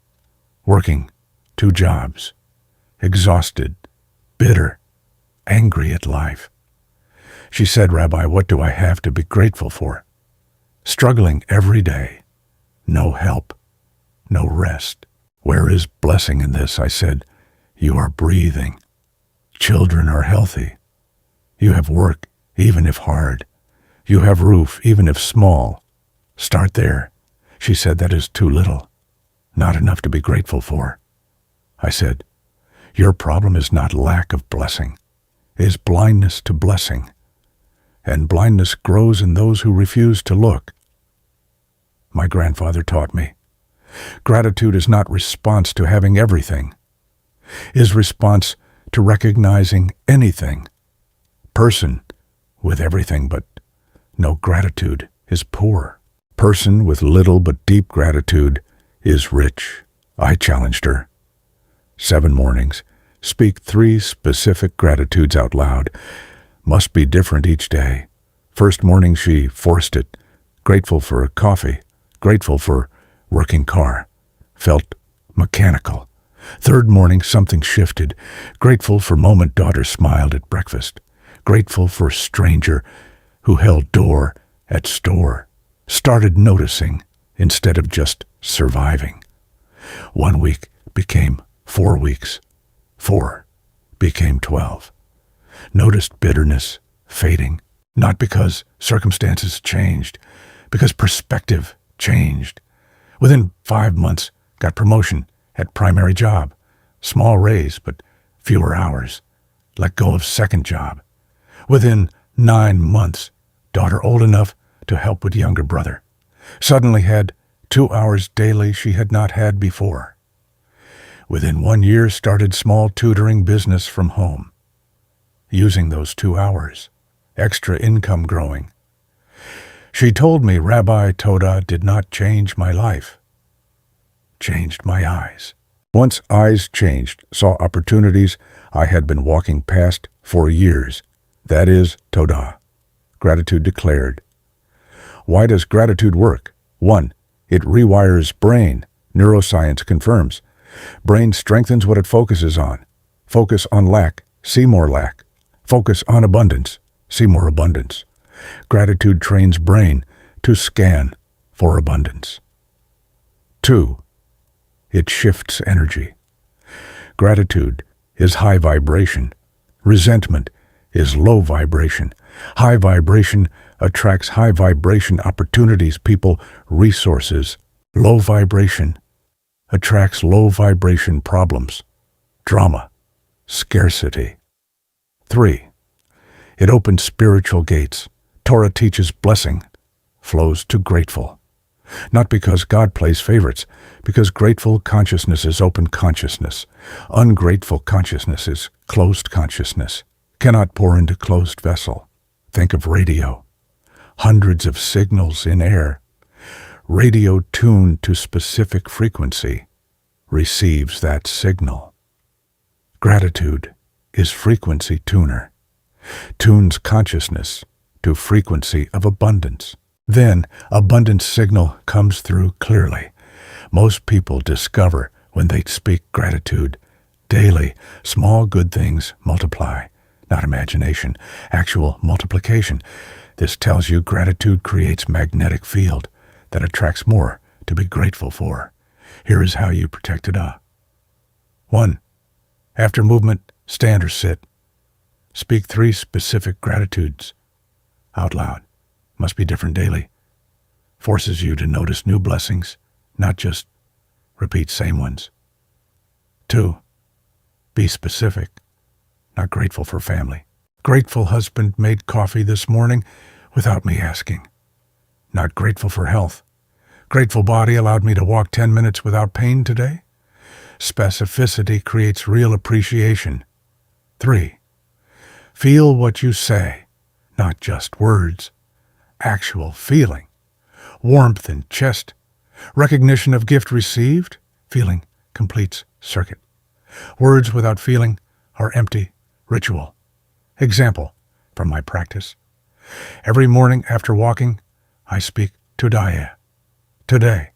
working 2 jobs, exhausted, bitter, angry at life. She said, Rabbi, what do I have to be grateful for? Struggling every day, no help, no rest. Where is blessing in this? I said, you are breathing. Children are healthy. You have work, even if hard. You have roof, even if small. Start there. She said, that is too little. Not enough to be grateful for. I said, your problem is not lack of blessing. It is blindness to blessing. And blindness grows in those who refuse to look. My grandfather taught me, gratitude is not response to having everything. It is response to recognizing anything. Person with everything but no gratitude is poor. Person with little but deep gratitude is rich. I challenged her. 7 mornings. Speak 3 specific gratitudes out loud. Must be different each day. First morning she forced it. Grateful for coffee. Grateful for working car. Felt mechanical. 3rd morning something shifted. Grateful for moment daughter smiled at breakfast. Grateful for stranger who held door at store. Started noticing instead of just surviving. 1 week became 4 weeks. 4 became 12. Noticed bitterness fading, not because circumstances changed, because perspective changed. Within 5 months, got promotion at primary job. Small raise, but fewer hours. Let go of second job. Within 9 months, daughter old enough to help with younger brother. Suddenly had 2 hours daily she had not had before. Within 1 year started small tutoring business from home. Using those 2 hours, extra income growing. She told me Rabbi Torah did not change my life. Changed my eyes. Once eyes changed, saw opportunities I had been walking past for years. That is Torah. Gratitude declared. Why does gratitude work? 1. It rewires brain. Neuroscience confirms. Brain strengthens what it focuses on. Focus on lack, see more lack. Focus on abundance, see more abundance. Gratitude trains brain to scan for abundance. 2. It shifts energy. Gratitude is high vibration. Resentment is low vibration. High vibration attracts high vibration opportunities, people, resources. Low vibration attracts low vibration problems, drama, scarcity. 3. It opens spiritual gates. Torah teaches blessing flows to grateful. Not because God plays favorites, because grateful consciousness is open consciousness. Ungrateful consciousness is closed consciousness. Cannot pour into closed vessel. Think of radio. Hundreds of signals in air. Radio tuned to specific frequency receives that signal. Gratitude is frequency tuner. Tunes consciousness to frequency of abundance. Then abundance signal comes through clearly. Most people discover when they speak gratitude daily, small good things multiply, not imagination, actual multiplication. This tells you gratitude creates magnetic field that attracts more to be grateful for. Here is how you protect it up. 1. After movement, stand or sit. Speak 3 specific gratitudes out loud. Must be different daily. Forces you to notice new blessings, not just repeat same ones. 2. Be specific. Not grateful for family. Grateful husband made coffee this morning without me asking. Not grateful for health. Grateful body allowed me to walk 10 minutes without pain today. Specificity creates real appreciation. 3. Feel what you say, not just words. Actual feeling. Warmth in chest. Recognition of gift received. Feeling completes circuit. Words without feeling are empty ritual. Example from my practice. Every morning after walking, I speak Today. Today.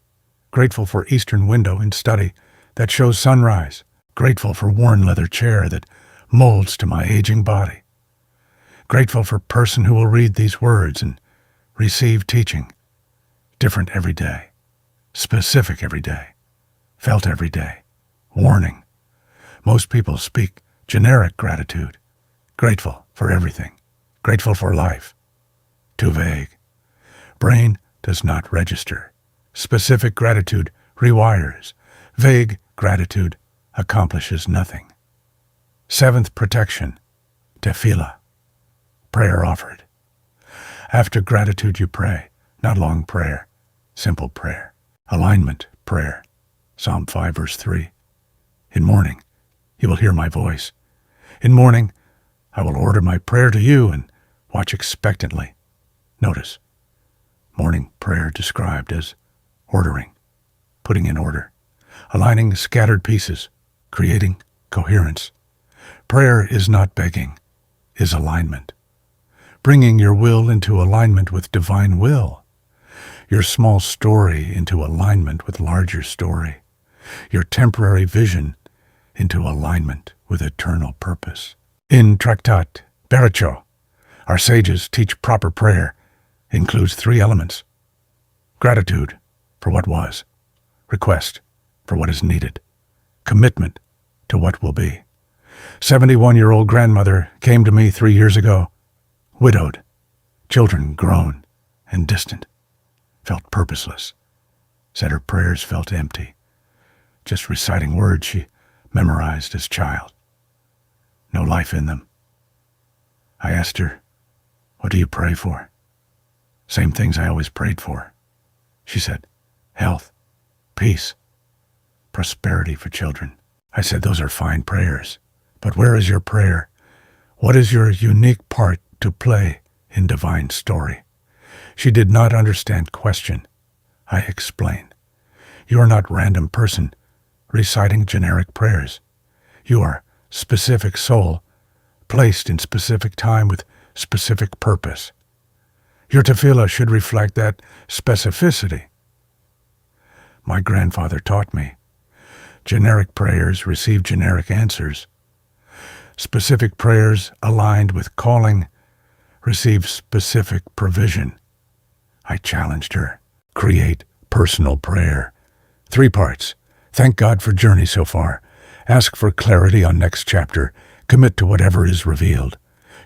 Grateful for eastern window in study that shows sunrise. Grateful for worn leather chair that molds to my aging body. Grateful for person who will read these words and receive teaching. Different every day. Specific every day. Felt every day. Warning. Most people speak generic gratitude. Grateful for everything. Grateful for life. Too vague. Brain does not register. Specific gratitude rewires. Vague gratitude accomplishes nothing. 7th protection. Tefillah. Prayer offered. After gratitude you pray, not long prayer, simple prayer. Alignment prayer. Psalm 5 verse 3. In morning, you will hear my voice. In morning, I will order my prayer to you and watch expectantly. Notice, morning prayer described as ordering, putting in order, aligning scattered pieces, creating coherence. Prayer is not begging, is alignment. Bringing your will into alignment with divine will. Your small story into alignment with larger story. Your temporary vision into alignment with eternal purpose. In Tractate Beracho, our sages teach proper prayer includes 3 elements. Gratitude for what was. Request for what is needed. Commitment to what will be. 71-year-old grandmother came to me 3 years ago. Widowed, children grown and distant, felt purposeless, said her prayers felt empty, just reciting words she memorized as child. No life in them. I asked her, what do you pray for? Same things I always prayed for. She said, health, peace, prosperity for children. I said, those are fine prayers, but where is your prayer? What is your unique part to play in divine story? She did not understand question. I explained. You are not random person reciting generic prayers. You are specific soul placed in specific time with specific purpose. Your tefillah should reflect that specificity. My grandfather taught me. Generic prayers receive generic answers. Specific prayers aligned with calling receive specific provision. I challenged her. Create personal prayer. 3 parts. Thank God for journey so far. Ask for clarity on next chapter. Commit to whatever is revealed.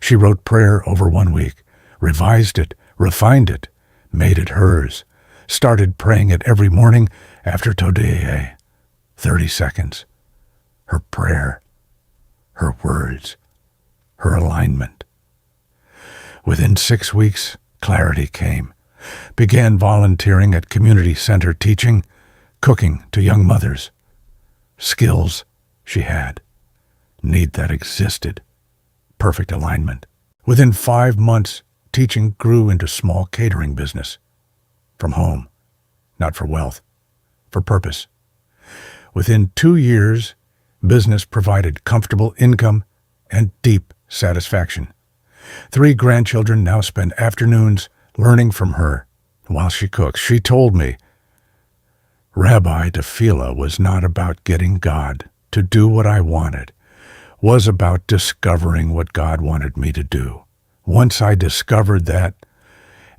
She wrote prayer over 1 week, revised it, refined it, made it hers, started praying it every morning after Todayeh. 30 seconds. Her prayer, her words, her alignment. Within 6 weeks, clarity came. Began volunteering at community center teaching, cooking to young mothers. Skills she had. Need that existed. Perfect alignment. Within 5 months, teaching grew into small catering business. From home. Not for wealth. For purpose. Within 2 years, business provided comfortable income and deep satisfaction. 3 grandchildren now spend afternoons learning from her while she cooks. She told me, Rabbi, Tefillah was not about getting God to do what I wanted, was about discovering what God wanted me to do. Once I discovered that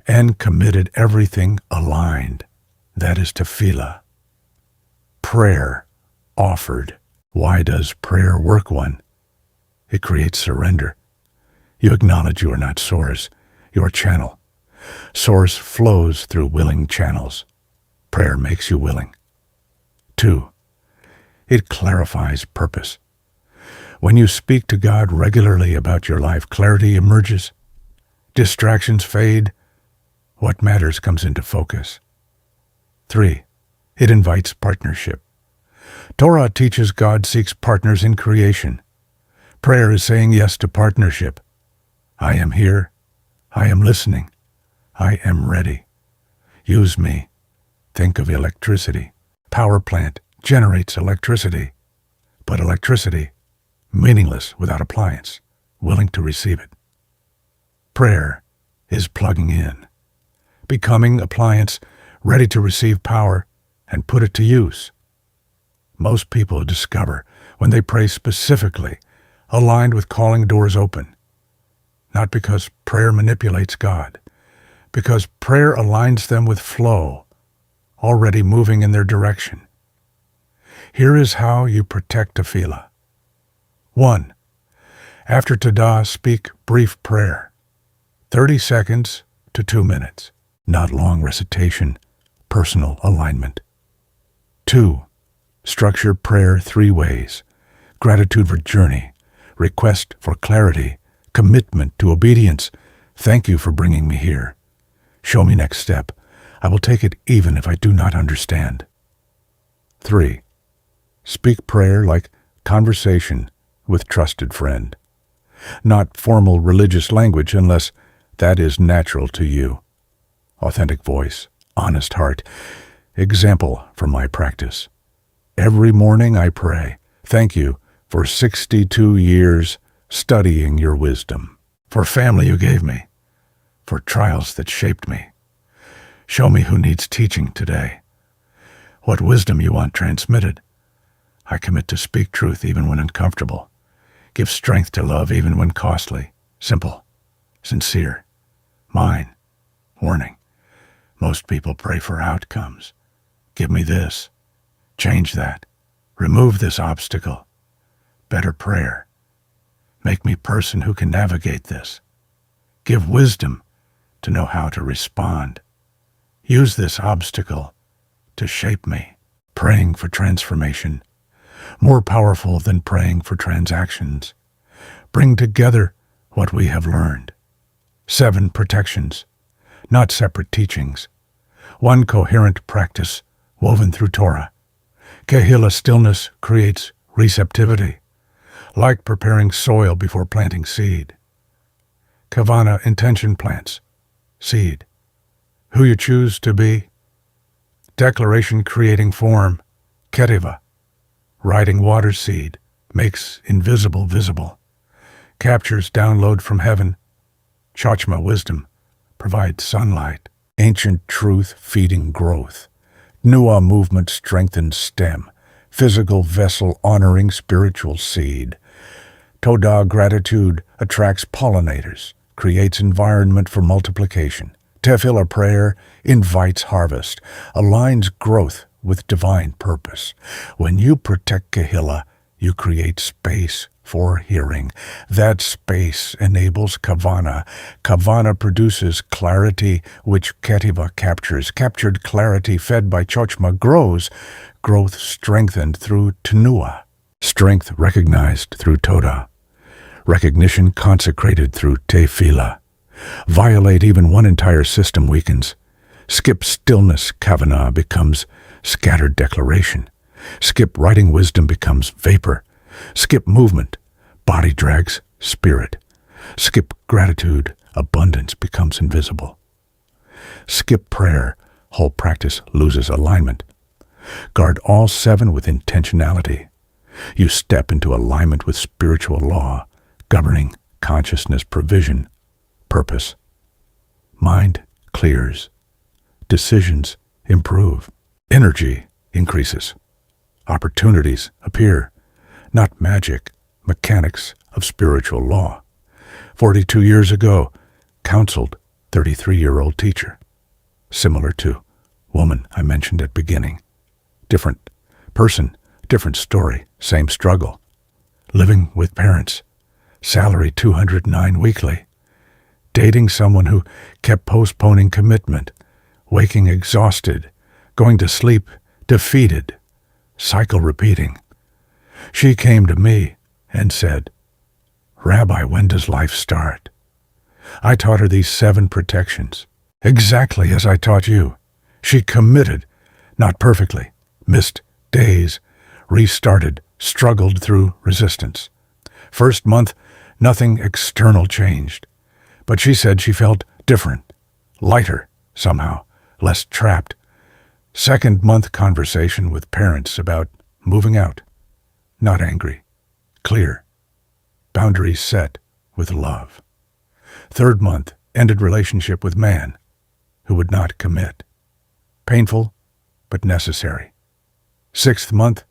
and committed everything aligned, that is Tefillah. Prayer offered. Why does prayer work one? It creates surrender. You acknowledge you are not source, you are channel. Source flows through willing channels. Prayer makes you willing. 2. It clarifies purpose. When you speak to God regularly about your life, clarity emerges. Distractions fade. What matters comes into focus. 3. It invites partnership. Torah teaches God seeks partners in creation. Prayer is saying yes to partnership. I am here. I am listening. I am ready. Use me. Think of electricity. Power plant generates electricity, but electricity, meaningless without appliance, willing to receive it. Prayer is plugging in, becoming appliance, ready to receive power and put it to use. Most people discover when they pray specifically, aligned with calling doors open, not because prayer manipulates God, because prayer aligns them with flow, already moving in their direction. Here is how you protect Tefillah. 1. After Todah, speak brief prayer. 30 seconds to 2 minutes. Not long recitation, personal alignment. 2. Structure prayer 3 ways. Gratitude for journey, request for clarity, commitment to obedience. Thank you for bringing me here. Show me next step. I will take it even if I do not understand. 3. Speak prayer like conversation with trusted friend. Not formal religious language unless that is natural to you. Authentic voice, honest heart. Example from my practice. Every morning I pray, thank you for 62 years studying your wisdom, for family you gave me, for trials that shaped me. Show me who needs teaching today, what wisdom you want transmitted. I commit to speak truth even when uncomfortable, give strength to love even when costly, simple, sincere, mine, warning. Most people pray for outcomes. Give me this, change that, remove this obstacle. Better prayer. Make me person who can navigate this. Give wisdom to know how to respond. Use this obstacle to shape me. Praying for transformation. More powerful than praying for transactions. Bring together what we have learned. 7 protections. not separate teachings. One coherent practice woven through Torah. Kehillah stillness creates receptivity, like preparing soil before planting seed. Kavana intention plants seed. Who you choose to be. Declaration creating form. Keteva. Writing water seed makes invisible visible. Captures download from heaven. Chachma wisdom provides sunlight. Ancient truth feeding growth. Nuah movement strengthens stem. Physical vessel honoring spiritual seed. Todah gratitude attracts pollinators, creates environment for multiplication. Tefillah prayer invites harvest, aligns growth with divine purpose. When you protect Kehillah, you create space for hearing. That space enables Kavana. Kavana produces clarity, which Keteva captures. Captured clarity fed by Chochma grows. Growth strengthened through Tenuah. Strength recognized through Todah. Recognition consecrated through Tefillah. Violate even one entire system weakens. Skip stillness, Kavanah becomes scattered declaration. Skip writing wisdom becomes vapor. Skip movement, body drags spirit. Skip gratitude, abundance becomes invisible. Skip prayer, whole practice loses alignment. Guard all seven with intentionality. You step into alignment with spiritual law, governing consciousness, provision, purpose. Mind clears. Decisions improve. Energy increases. Opportunities appear. Not magic, mechanics of spiritual law. 42 years ago, counseled 33-year-old teacher. Similar to woman I mentioned at beginning. Different person, different story, same struggle. Living with parents. Salary $209 weekly. Dating someone who kept postponing commitment. Waking exhausted. Going to sleep defeated. Cycle repeating. She came to me and said, "Rabbi, when does life start?" I taught her these 7 protections, exactly as I taught you. She committed, not perfectly, missed days, restarted, struggled through resistance. First month, nothing external changed, but she said she felt different, lighter somehow, less trapped. Second month conversation with parents about moving out. Not angry, clear. Boundaries set with love. Third month, ended relationship with man who would not commit. Painful, but necessary. Sixth month,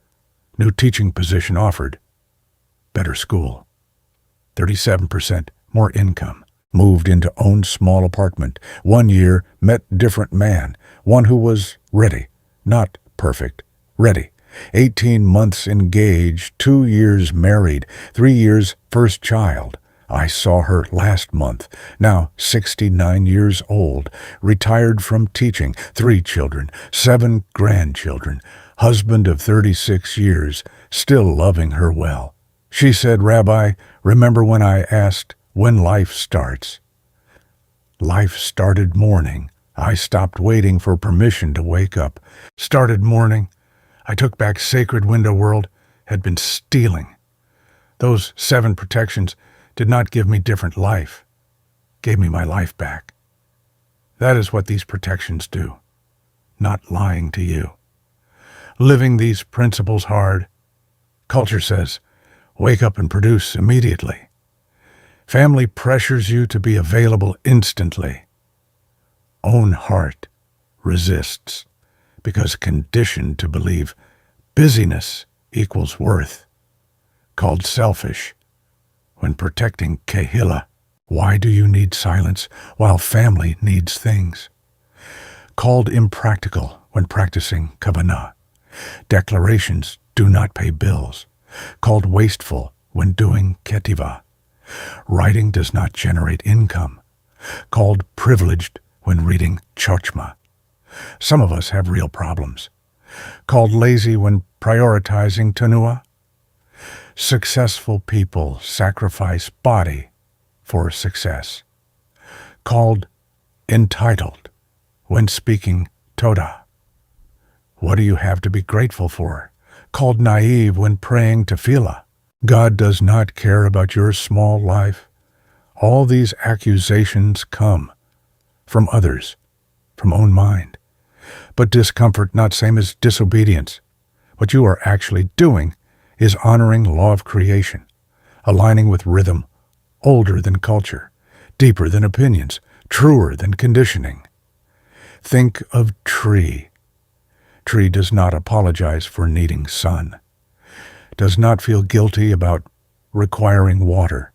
new teaching position offered. Better school. 37% more income. Moved into own small apartment. 1 year, met different man. One who was ready. Not perfect. Ready. 18 months engaged. 2 years married. 3 years first child. I saw her last month. Now 69 years old. Retired from teaching. 3 children. 7 grandchildren. Husband of 36 years. Still loving her well. She said, "Rabbi, remember when I asked when life starts?" Life started morning. I stopped waiting for permission to wake up. Started morning. I took back sacred window world, had been stealing. Those 7 protections did not give me different life, gave me my life back. That is what these protections do, not lying to you. Living these principles hard. Culture says, wake up and produce immediately. Family pressures you to be available instantly. Own heart resists because conditioned to believe busyness equals worth. Called selfish when protecting Kehillah. Why do you need silence while family needs things? Called impractical when practicing Kavanah. Declarations do not pay bills. Called wasteful when doing Ketiva. Writing does not generate income. Called privileged when reading Chochma. Some of us have real problems. Called lazy when prioritizing Tenuah. Successful people sacrifice body for success. Called entitled when speaking Torah. What do you have to be grateful for? Called naive when praying Tefillah. God does not care about your small life. All these accusations come from others, from own mind. But discomfort not same as disobedience. What you are actually doing is honoring law of creation, aligning with rhythm, older than culture, deeper than opinions, truer than conditioning. Think of tree. Tree does not apologize for needing sun, does not feel guilty about requiring water,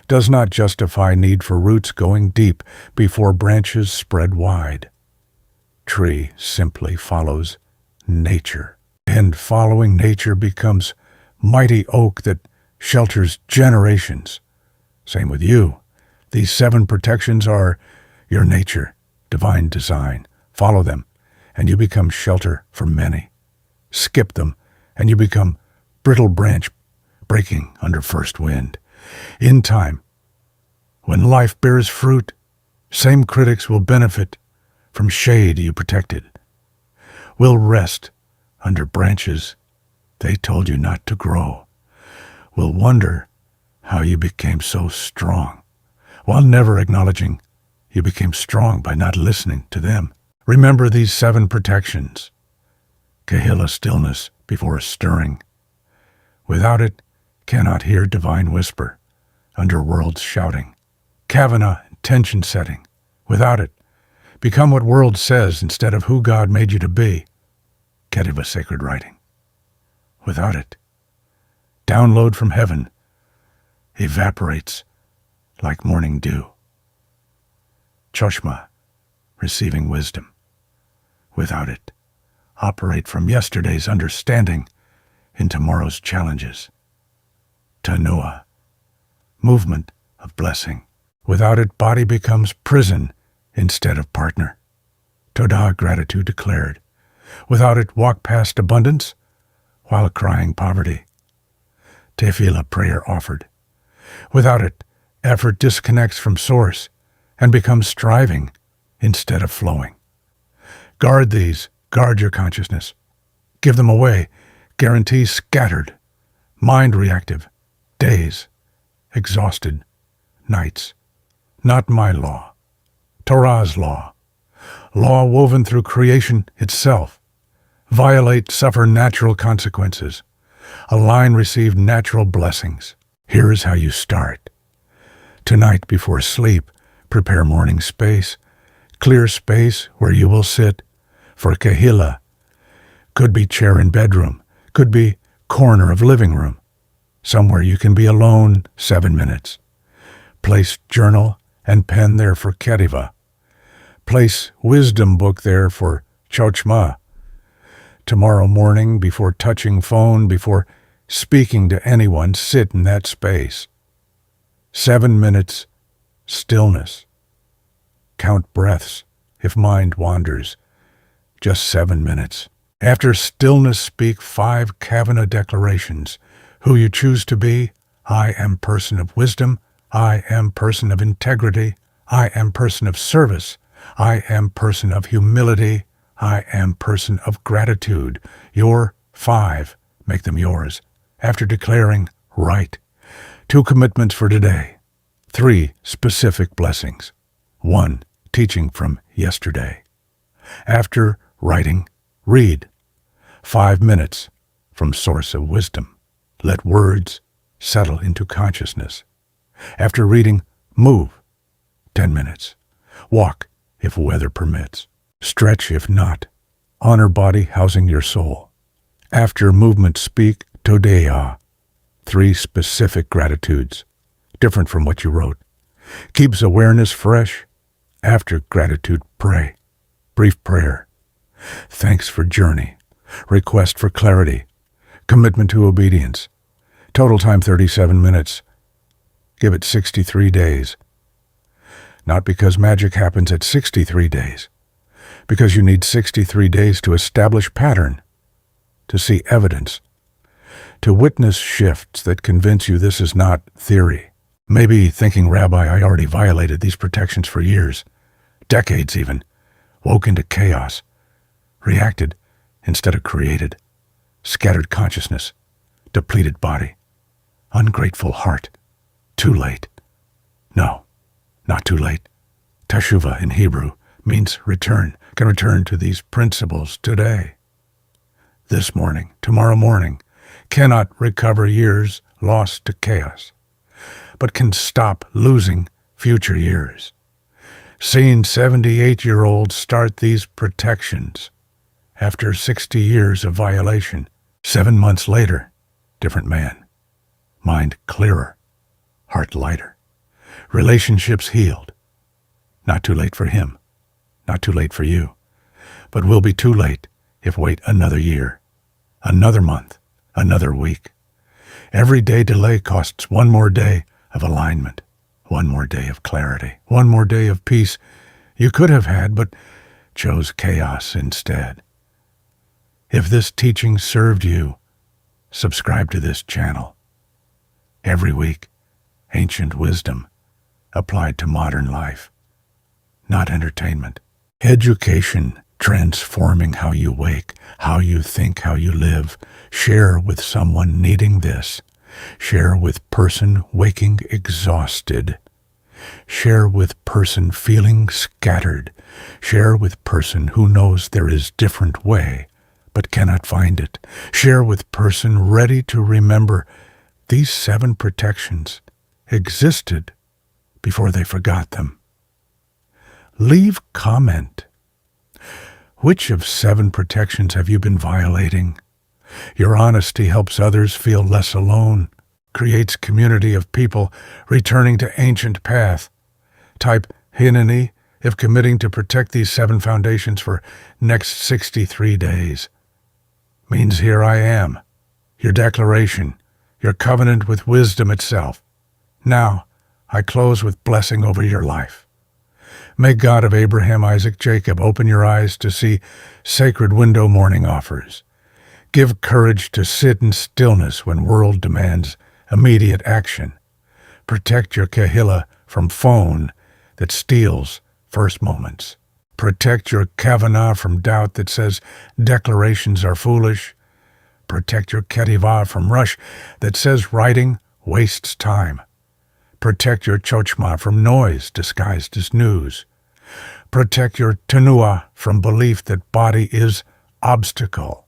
does not justify need for roots going deep before branches spread wide. Tree simply follows nature, and following nature becomes mighty oak that shelters generations. Same with you. These 7 protections are your nature, divine design. Follow them, and you become shelter for many. Skip them, and you become brittle branch breaking under first wind. In time, when life bears fruit, same critics will benefit from shade you protected, will rest under branches they told you not to grow, will wonder how you became so strong, while never acknowledging you became strong by not listening to them. Remember these 7 protections. Kehillah, stillness before a stirring. Without it, cannot hear divine whisper under world's shouting. Kavanah, tension setting. Without it, become what world says instead of who God made you to be. Kehillah, sacred writing. Without it, download from heaven evaporates like morning dew. Choshmah, receiving wisdom. Without it, operate from yesterday's understanding in tomorrow's challenges. Tanua, movement of blessing. Without it, body becomes prison instead of partner. Todah, gratitude declared. Without it, walk past abundance while crying poverty. Tefillah, prayer offered. Without it, effort disconnects from source and becomes striving instead of flowing. Guard these, guard your consciousness. Give them away, guarantee scattered, mind reactive, days, exhausted, nights. Not my law, Torah's law, law woven through creation itself. Violate, suffer natural consequences. Align, receive natural blessings. Here is how you start. Tonight before sleep, prepare morning space, clear space where you will sit for Kehillah. Could be chair in bedroom, could be corner of living room. Somewhere you can be alone 7 minutes. Place journal and pen there for Kehillah. Place wisdom book there for Choshmah. Tomorrow morning, before touching phone, before speaking to anyone, sit in that space. 7 minutes, stillness. Count breaths if mind wanders. Just 7 minutes. After stillness, speak 5 Kavanah declarations. Who you choose to be: I am person of wisdom. I am person of integrity. I am person of service. I am person of humility. I am person of gratitude. Your 5. Make them yours. After declaring, write. 2 commitments for today. 3 specific blessings. 1 teaching from yesterday. After writing, read. 5 minutes from source of wisdom. Let words settle into consciousness. After reading, move. 10 minutes. Walk if weather permits. Stretch if not. Honor body housing your soul. After movement, speak Todah. 3 specific gratitudes, different from what you wrote. Keeps awareness fresh. After gratitude, pray. Brief prayer. Thanks for journey. Request for clarity. Commitment to obedience. Total time 37 minutes. Give it 63 days. Not because magic happens at 63 days. Because you need 63 days to establish pattern, to see evidence, to witness shifts that convince you this is not theory. Maybe thinking, Rabbi, I already violated these protections for years. decades even, woke into chaos, reacted instead of created, scattered consciousness, depleted body, ungrateful heart. Too late. No, not too late. Teshuvah in Hebrew means return, can return to these principles today. This morning, tomorrow morning, cannot recover years lost to chaos, but can stop losing future years. Seen 78-year-olds start these protections after 60 years of violation. 7 months later, different man. Mind clearer, heart lighter. Relationships healed. Not too late for him, not too late for you, but will be too late if wait another year, another month, another week. Every day delay costs one more day of alignment, one more day of clarity, one more day of peace you could have had but chose chaos instead. If this teaching served you, subscribe to this channel. Every week, ancient wisdom applied to modern life, not entertainment. Education transforming how you wake, how you think, how you live. Share with someone needing this. Share with person waking exhausted. Share with person feeling scattered. Share with person who knows there is different way, but cannot find it. Share with person ready to remember these 7 protections existed before they forgot them. Leave comment. Which of 7 protections have you been violating? Your honesty helps others feel less alone, creates community of people returning to ancient path. Type Hineni if committing to protect these 7 foundations for next 63 days. Means here I am, your declaration, your covenant with wisdom itself. Now, I close with blessing over your life. May God of Abraham, Isaac, Jacob open your eyes to see sacred window morning offers. Give courage to sit in stillness when world demands immediate action. Protect your Kehillah from phone that steals first moments. Protect your Kavanah from doubt that says declarations are foolish. Protect your Ketivah from rush that says writing wastes time. Protect your Chochmah from noise disguised as news. Protect your Tenuah from belief that body is obstacle.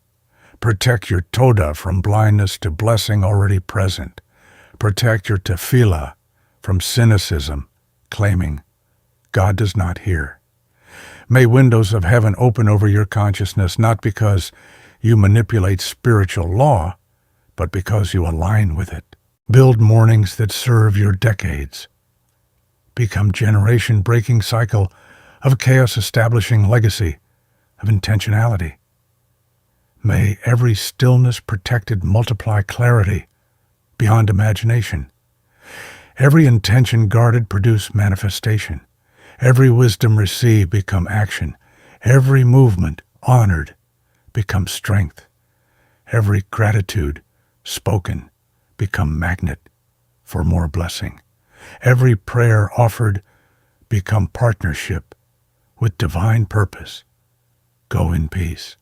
Protect your Todah from blindness to blessing already present. Protect your Tefillah from cynicism, claiming God does not hear. May windows of heaven open over your consciousness, not because you manipulate spiritual law, but because you align with it. Build mornings that serve your decades. Become generation-breaking cycle of chaos-establishing legacy of intentionality. May every stillness protected multiply clarity beyond imagination. Every intention guarded produce manifestation. Every wisdom received become action. Every movement honored become strength. Every gratitude spoken become magnet for more blessing. Every prayer offered become partnership with divine purpose. Go in peace.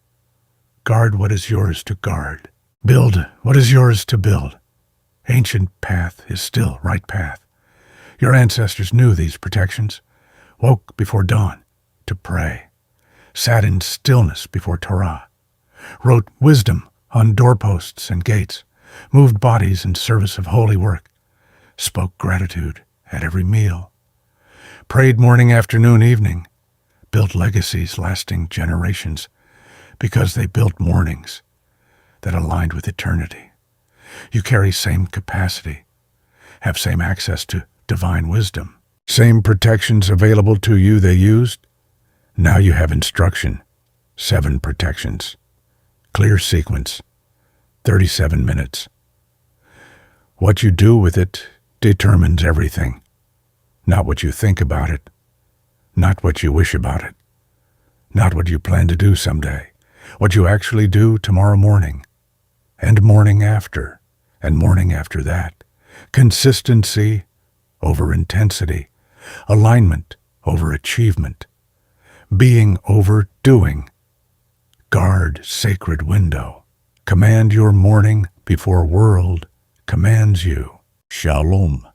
Guard what is yours to guard. Build what is yours to build. Ancient path is still right path. Your ancestors knew these protections, woke before dawn to pray, sat in stillness before Torah, wrote wisdom on doorposts and gates, moved bodies in service of holy work, spoke gratitude at every meal, prayed morning, afternoon, evening, built legacies lasting generations because they built mornings that aligned with eternity. You carry same capacity, have same access to divine wisdom, same protections available to you they used. Now you have instruction, 7 protections, clear sequence, 37 minutes. What you do with it determines everything. Not what you think about it, not what you wish about it, not what you plan to do someday, what you actually do tomorrow morning, and morning after, and morning after that. Consistency over intensity, alignment over achievement, being over doing. Guard sacred window. Command your morning before world commands you. Shalom.